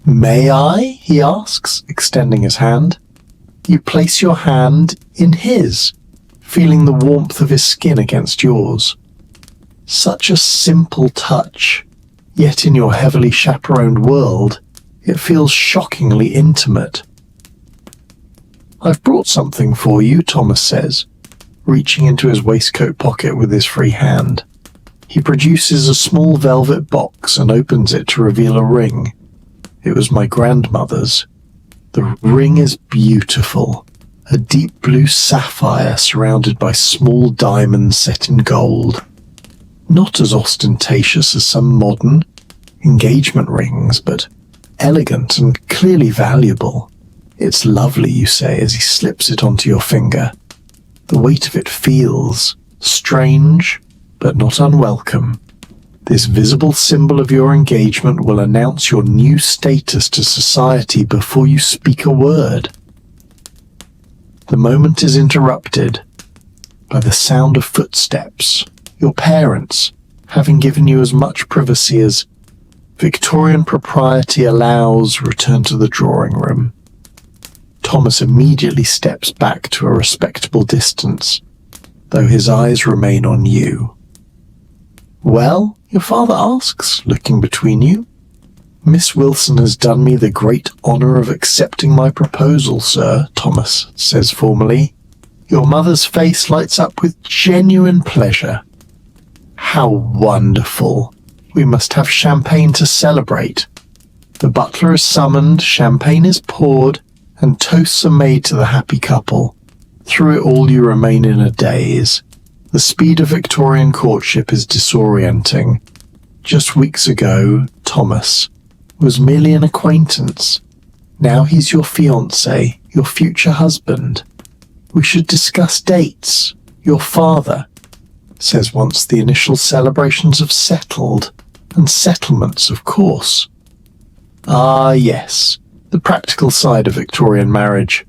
"May I?" he asks, extending his hand. You place your hand in his, feeling the warmth of his skin against yours. Such a simple touch, yet in your heavily chaperoned world, it feels shockingly intimate. "I've brought something for you," Thomas says, reaching into his waistcoat pocket with his free hand. He produces a small velvet box and opens it to reveal a ring. It was my grandmother's. The ring is beautiful, a deep blue sapphire surrounded by small diamonds set in gold. Not as ostentatious as some modern engagement rings, but elegant and clearly valuable. "It's lovely," you say as he slips it onto your finger. The weight of it feels strange, but not unwelcome. This visible symbol of your engagement will announce your new status to society before you speak a word. The moment is interrupted by the sound of footsteps. Your parents, having given you as much privacy as Victorian propriety allows, return to the drawing room. Thomas immediately steps back to a respectable distance, though his eyes remain on you. "Well?" your father asks, looking between you. "Miss Wilson has done me the great honour of accepting my proposal, sir," Thomas says formally. Your mother's face lights up with genuine pleasure. "How wonderful! We must have champagne to celebrate." The butler is summoned, champagne is poured, and toasts are made to the happy couple. Through it all you remain in a daze. The speed of Victorian courtship is disorienting. Just weeks ago, Thomas was merely an acquaintance. Now he's your fiancé, your future husband. "We should discuss dates. Your father says once the initial celebrations have settled, and settlements, of course." Ah, yes, the practical side of Victorian marriage.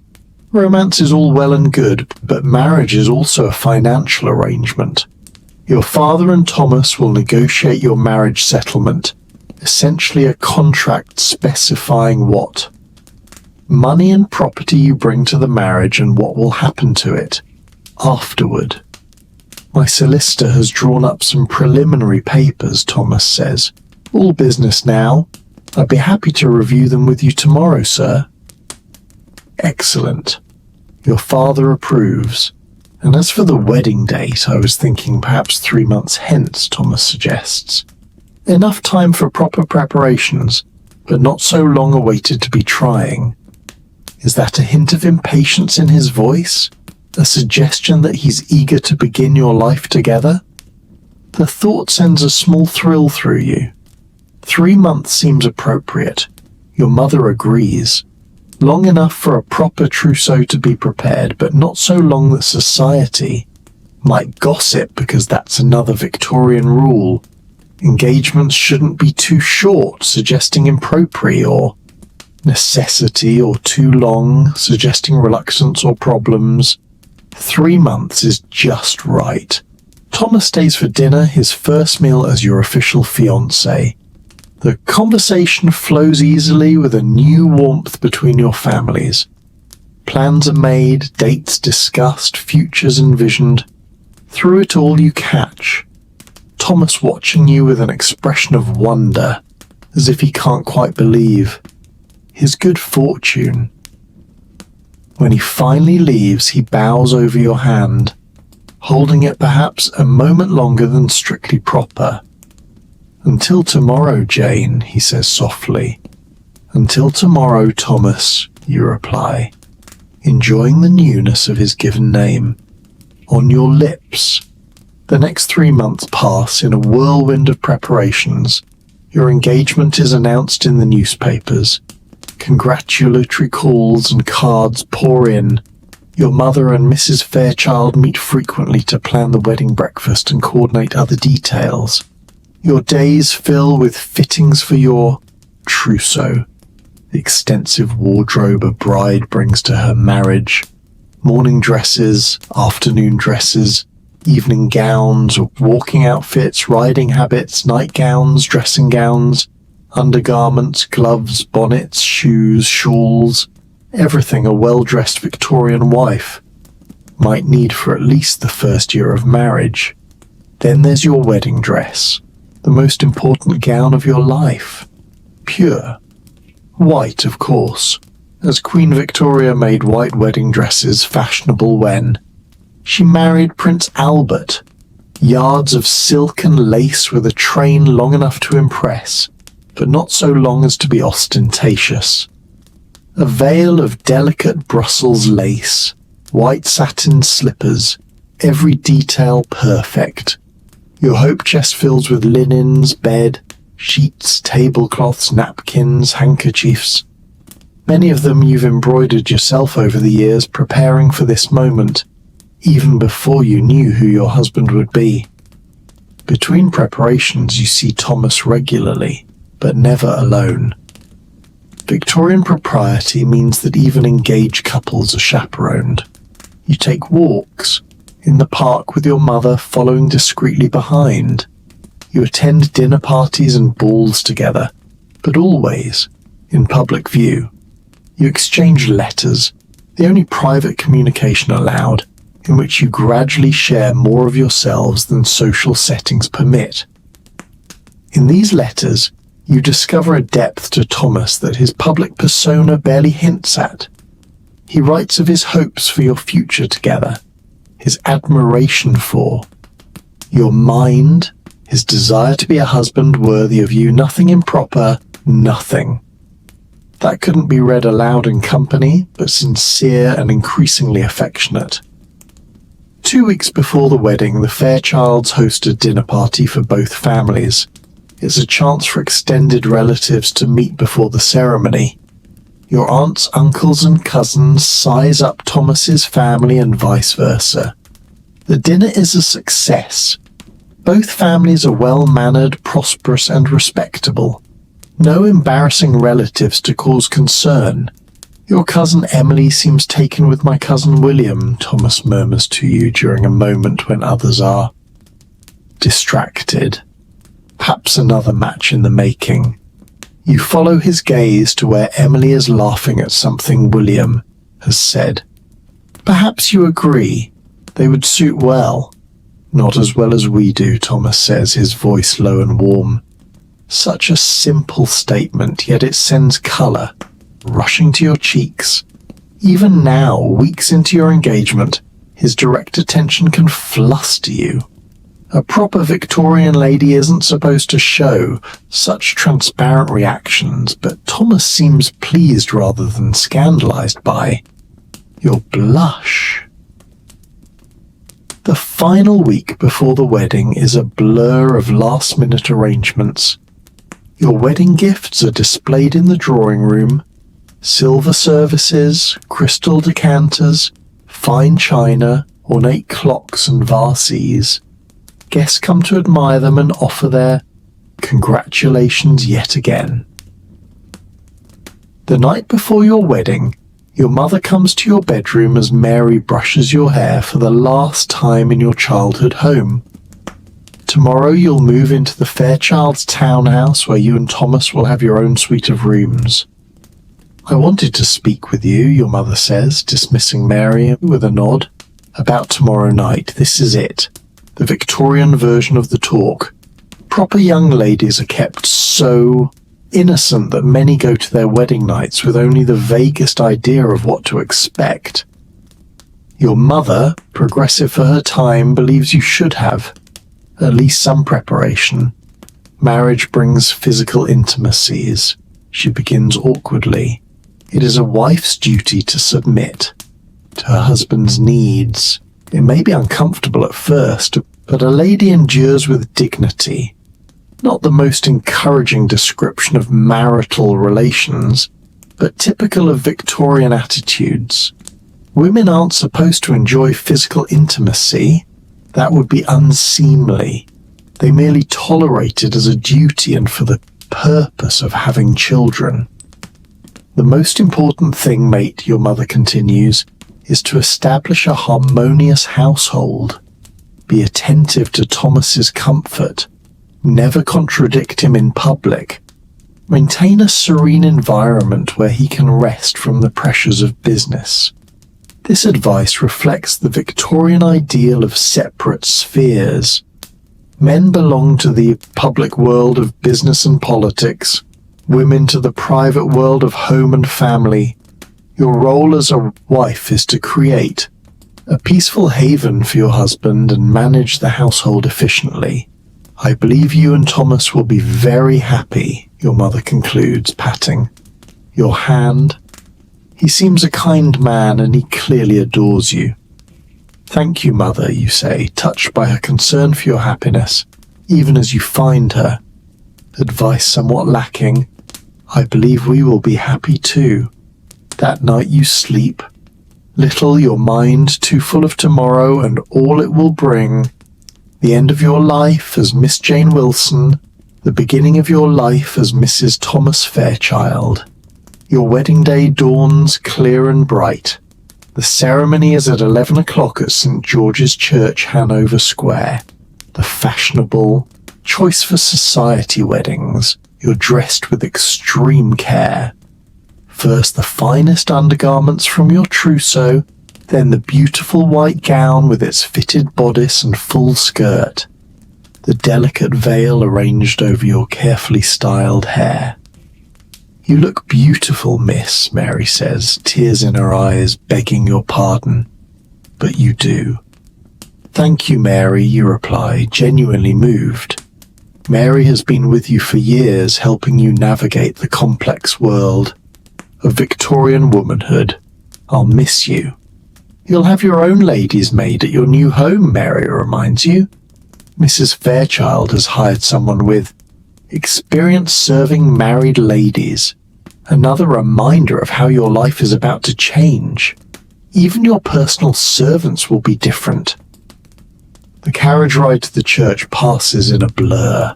Romance is all well and good, but marriage is also a financial arrangement. Your father and Thomas will negotiate your marriage settlement, essentially a contract specifying what money and property you bring to the marriage and what will happen to it afterward. "My solicitor has drawn up some preliminary papers," Thomas says. "All business now. I'd be happy to review them with you tomorrow, sir." "Excellent." Your father approves. "And as for the wedding date, I was thinking perhaps 3 months hence," Thomas suggests. "Enough time for proper preparations, but not so long awaited to be trying." Is that a hint of impatience in his voice? A suggestion that he's eager to begin your life together? The thought sends a small thrill through you. 3 months seems appropriate. Your mother agrees. Long enough for a proper trousseau to be prepared, but not so long that society might gossip, because that's another Victorian rule. Engagements shouldn't be too short, suggesting impropriety or necessity, or too long, suggesting reluctance or problems. 3 months is just right. Thomas stays for dinner, his first meal as your official fiancé. The conversation flows easily with a new warmth between your families. Plans are made, dates discussed, futures envisioned. Through it all you catch Thomas watching you with an expression of wonder, as if he can't quite believe his good fortune. When he finally leaves, he bows over your hand, holding it perhaps a moment longer than strictly proper. "Until tomorrow, Jane," he says softly. "Until tomorrow, Thomas," you reply, enjoying the newness of his given name on your lips. The next 3 months pass in a whirlwind of preparations. Your engagement is announced in the newspapers. Congratulatory calls and cards pour in. Your mother and Mrs. Fairchild meet frequently to plan the wedding breakfast and coordinate other details. Your days fill with fittings for your trousseau, the extensive wardrobe a bride brings to her marriage. Morning dresses, afternoon dresses, evening gowns, walking outfits, riding habits, nightgowns, dressing gowns, undergarments, gloves, bonnets, shoes, shawls, everything a well-dressed Victorian wife might need for at least the first year of marriage. Then there's your wedding dress, the most important gown of your life. Pure. White, of course, as Queen Victoria made white wedding dresses fashionable when she married Prince Albert. Yards of silk and lace with a train long enough to impress, but not so long as to be ostentatious. A veil of delicate Brussels lace, white satin slippers, every detail perfect. Your hope chest fills with linens, bed, sheets, tablecloths, napkins, handkerchiefs. Many of them you've embroidered yourself over the years, preparing for this moment, even before you knew who your husband would be. Between preparations you see Thomas regularly, but never alone. Victorian propriety means that even engaged couples are chaperoned. You take walks in the park with your mother, following discreetly behind. You attend dinner parties and balls together, but always in public view. You exchange letters, the only private communication allowed, in which you gradually share more of yourselves than social settings permit. In these letters, you discover a depth to Thomas that his public persona barely hints at. He writes of his hopes for your future together, his admiration for your mind, his desire to be a husband worthy of you, nothing improper, nothing. That couldn't be read aloud in company, but sincere and increasingly affectionate. 2 weeks before the wedding, the Fairchilds host a dinner party for both families. It's a chance for extended relatives to meet before the ceremony. Your aunts, uncles and cousins size up Thomas's family and vice versa. The dinner is a success. Both families are well-mannered, prosperous and respectable. No embarrassing relatives to cause concern. "Your cousin Emily seems taken with my cousin William," Thomas murmurs to you during a moment when others are distracted. Perhaps another match in the making. You follow his gaze to where Emily is laughing at something William has said. Perhaps you agree. They would suit well. "Not as well as we do," Thomas says, his voice low and warm. Such a simple statement, yet it sends colour rushing to your cheeks. Even now, weeks into your engagement, his direct attention can fluster you. A proper Victorian lady isn't supposed to show such transparent reactions, but Thomas seems pleased rather than scandalized by your blush. The final week before the wedding is a blur of last-minute arrangements. Your wedding gifts are displayed in the drawing room. Silver services, crystal decanters, fine china, ornate clocks and vases. Guests come to admire them and offer their congratulations yet again. The night before your wedding, your mother comes to your bedroom as Mary brushes your hair for the last time in your childhood home. Tomorrow you'll move into the Fairchild's townhouse where you and Thomas will have your own suite of rooms. I wanted to speak with you, your mother says, dismissing Mary with a nod. About tomorrow night, this is it. The Victorian version of the talk. Proper young ladies are kept so innocent that many go to their wedding nights with only the vaguest idea of what to expect. Your mother, progressive for her time, believes you should have at least some preparation. Marriage brings physical intimacies. She begins awkwardly. It is a wife's duty to submit to her husband's needs. It may be uncomfortable at first, but a lady endures with dignity. Not the most encouraging description of marital relations, but typical of Victorian attitudes. Women aren't supposed to enjoy physical intimacy. That would be unseemly. They merely tolerate it as a duty and for the purpose of having children. The most important thing, mate, your mother continues, is to establish a harmonious household. Be attentive to Thomas's comfort. Never contradict him in public. Maintain a serene environment where he can rest from the pressures of business. This advice reflects the Victorian ideal of separate spheres. Men belong to the public world of business and politics, women to the private world of home and family. Your role as a wife is to create a peaceful haven for your husband and manage the household efficiently. I believe you and Thomas will be very happy, your mother concludes, patting your hand. He seems a kind man and he clearly adores you. Thank you, mother, you say, touched by her concern for your happiness, even as you find her. Advice somewhat lacking. I believe we will be happy too. That night you sleep. Little, your mind too full of tomorrow and all it will bring. The end of your life as Miss Jane Wilson, the beginning of your life as Mrs. Thomas Fairchild. Your wedding day dawns clear and bright. The ceremony is at 11 o'clock at St. George's Church, Hanover Square. The fashionable, choice for society weddings. You're dressed with extreme care. First the finest undergarments from your trousseau, then the beautiful white gown with its fitted bodice and full skirt, the delicate veil arranged over your carefully styled hair. You look beautiful, miss, Mary says, tears in her eyes, begging your pardon. But you do. Thank you, Mary, you reply, genuinely moved. Mary has been with you for years, helping you navigate the complex world of Victorian womanhood. I'll miss you. You'll have your own lady's maid at your new home, Mary reminds you. Mrs. Fairchild has hired someone with experience serving married ladies. Another reminder of how your life is about to change. Even your personal servants will be different. The carriage ride to the church passes in a blur.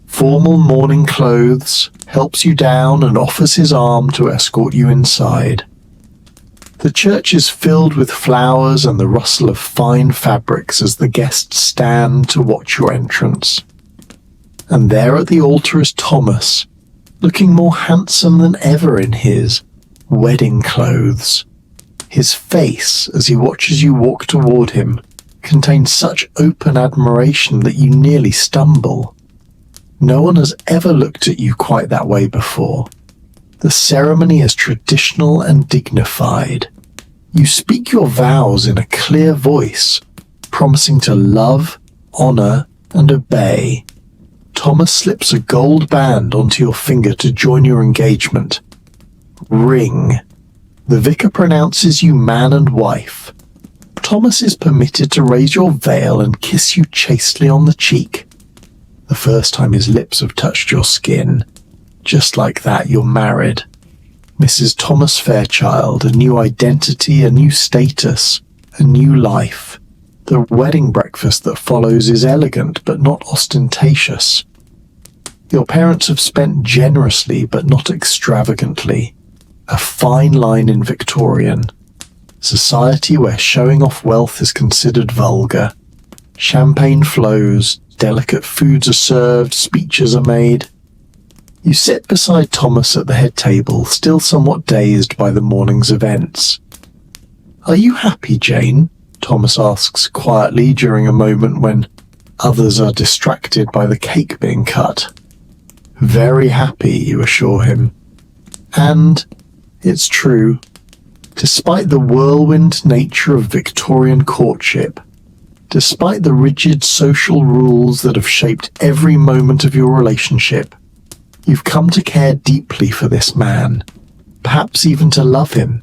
Formal morning clothes helps you down and offers his arm to escort you inside. The church is filled with flowers and the rustle of fine fabrics as the guests stand to watch your entrance. And there at the altar is Thomas, looking more handsome than ever in his wedding clothes. His face, as he watches you walk toward him, contains such open admiration that you nearly stumble. No one has ever looked at you quite that way before. The ceremony is traditional and dignified. You speak your vows in a clear voice, promising to love, honor, and obey. Thomas slips a gold band onto your finger to join your engagement. Ring. The vicar pronounces you man and wife. Thomas is permitted to raise your veil and kiss you chastely on the cheek. The first time his lips have touched your skin. Just like that, you're married. Mrs. Thomas Fairchild, a new identity, a new status, a new life. The wedding breakfast that follows is elegant but not ostentatious. Your parents have spent generously but not extravagantly. A fine line in Victorian. Society where showing off wealth is considered vulgar. Champagne flows, delicate foods are served, speeches are made. You sit beside Thomas at the head table, still somewhat dazed by the morning's events. "Are you happy, Jane?" Thomas asks quietly during a moment when others are distracted by the cake being cut. "Very happy," you assure him. And it's true. Despite the whirlwind nature of Victorian courtship, despite the rigid social rules that have shaped every moment of your relationship, you've come to care deeply for this man, perhaps even to love him,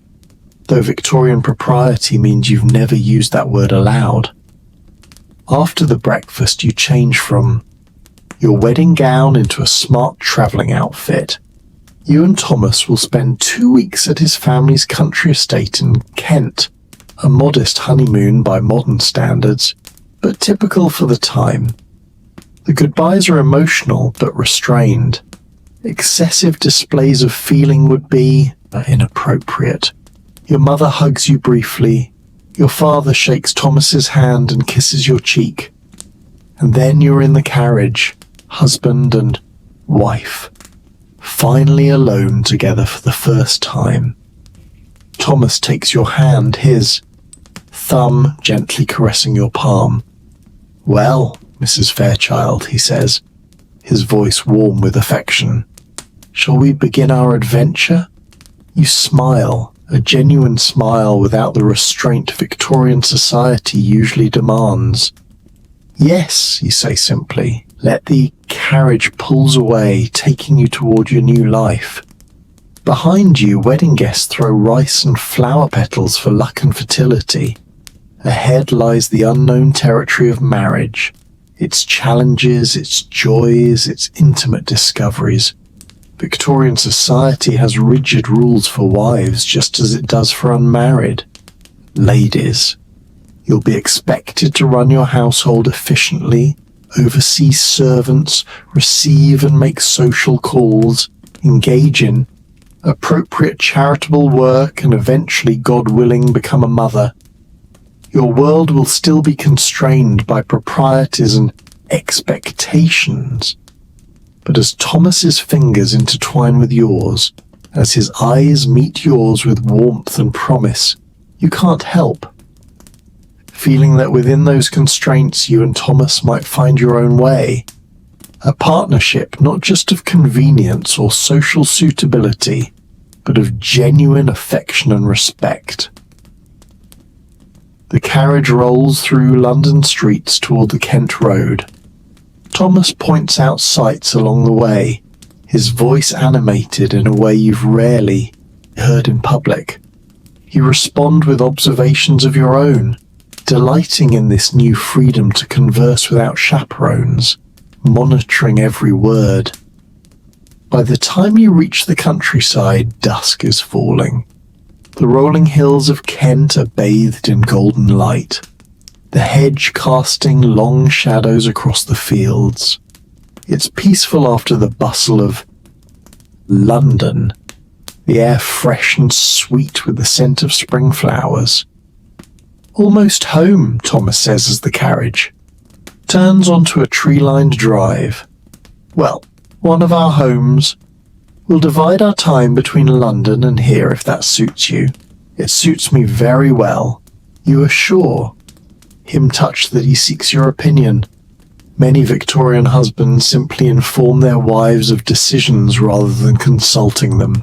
though Victorian propriety means you've never used that word aloud. After the breakfast, you change from your wedding gown into a smart travelling outfit. You and Thomas will spend 2 weeks at his family's country estate in Kent, a modest honeymoon by modern standards, but typical for the time. The goodbyes are emotional but restrained. Excessive displays of feeling would be inappropriate. Your mother hugs you briefly. Your father shakes Thomas's hand and kisses your cheek. And then you're in the carriage, husband and wife, finally alone together for the first time. Thomas takes your hand, his thumb gently caressing your palm. "Well, Mrs. Fairchild," he says, his voice warm with affection. "Shall we begin our adventure?" You smile, a genuine smile without the restraint Victorian society usually demands. "Yes," you say simply. Let the carriage pulls away, taking you toward your new life. Behind you, wedding guests throw rice and flower petals for luck and fertility. Ahead lies the unknown territory of marriage, its challenges, its joys, its intimate discoveries. Victorian society has rigid rules for wives, just as it does for unmarried. Ladies, you'll be expected to run your household efficiently, oversee servants, receive and make social calls, engage in appropriate charitable work, and eventually, God willing, become a mother. Your world will still be constrained by proprieties and expectations. But as Thomas's fingers intertwine with yours, as his eyes meet yours with warmth and promise, you can't help feeling that within those constraints you and Thomas might find your own way. A partnership not just of convenience or social suitability, but of genuine affection and respect. The carriage rolls through London streets toward the Kent Road. Thomas points out sights along the way, his voice animated in a way you've rarely heard in public. You respond with observations of your own, delighting in this new freedom to converse without chaperones, monitoring every word. By the time you reach the countryside, dusk is falling. The rolling hills of Kent are bathed in golden light, the hedge casting long shadows across the fields. It's peaceful after the bustle of London, the air fresh and sweet with the scent of spring flowers. "Almost home," Thomas says as the carriage turns onto a tree-lined drive. "Well, one of our homes. We'll divide our time between London and here if that suits you." "It suits me very well." You assure him, touched that he seeks your opinion. Many Victorian husbands simply inform their wives of decisions rather than consulting them.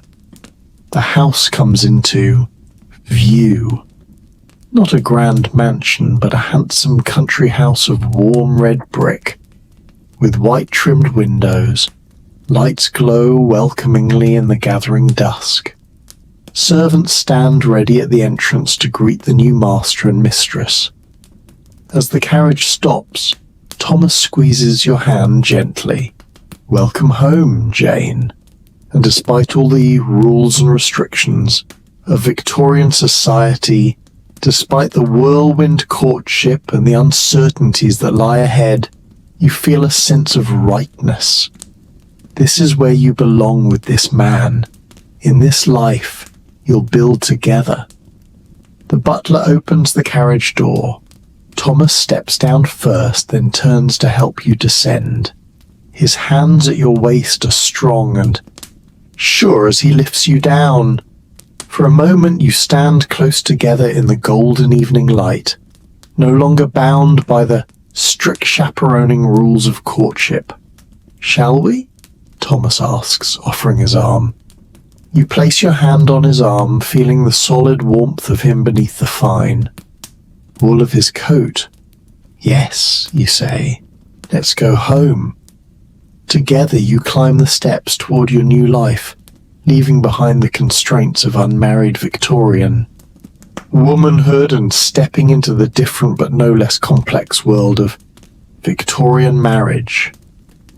The house comes into view. Not a grand mansion, but a handsome country house of warm red brick, with white-trimmed windows. Lights glow welcomingly in the gathering dusk. Servants stand ready at the entrance to greet the new master and mistress. As the carriage stops, Thomas squeezes your hand gently. "Welcome home, Jane." And despite all the rules and restrictions of Victorian society, despite the whirlwind courtship and the uncertainties that lie ahead, you feel a sense of rightness. This is where you belong with this man. In this life, you'll build together. The butler opens the carriage door. Thomas steps down first, then turns to help you descend. His hands at your waist are strong and sure as he lifts you down. For a moment you stand close together in the golden evening light, no longer bound by the strict chaperoning rules of courtship. "Shall we?" Thomas asks, offering his arm. You place your hand on his arm, feeling the solid warmth of him beneath the fine wool of his coat. "Yes," you say, "let's go home." Together you climb the steps toward your new life, leaving behind the constraints of unmarried Victorian womanhood and stepping into the different but no less complex world of Victorian marriage.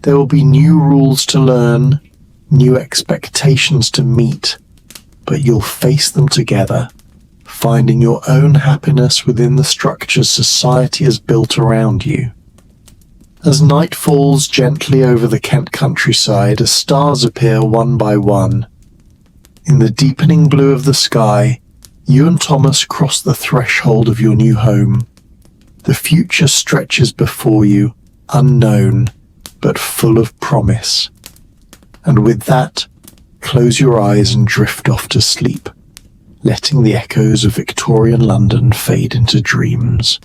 There will be new rules to learn, new expectations to meet, but you'll face them together, finding your own happiness within the structures society has built around you. As night falls gently over the Kent countryside, as stars appear one by one, in the deepening blue of the sky, you and Thomas cross the threshold of your new home. The future stretches before you, unknown, but full of promise. And with that, close your eyes and drift off to sleep, letting the echoes of Victorian London fade into dreams.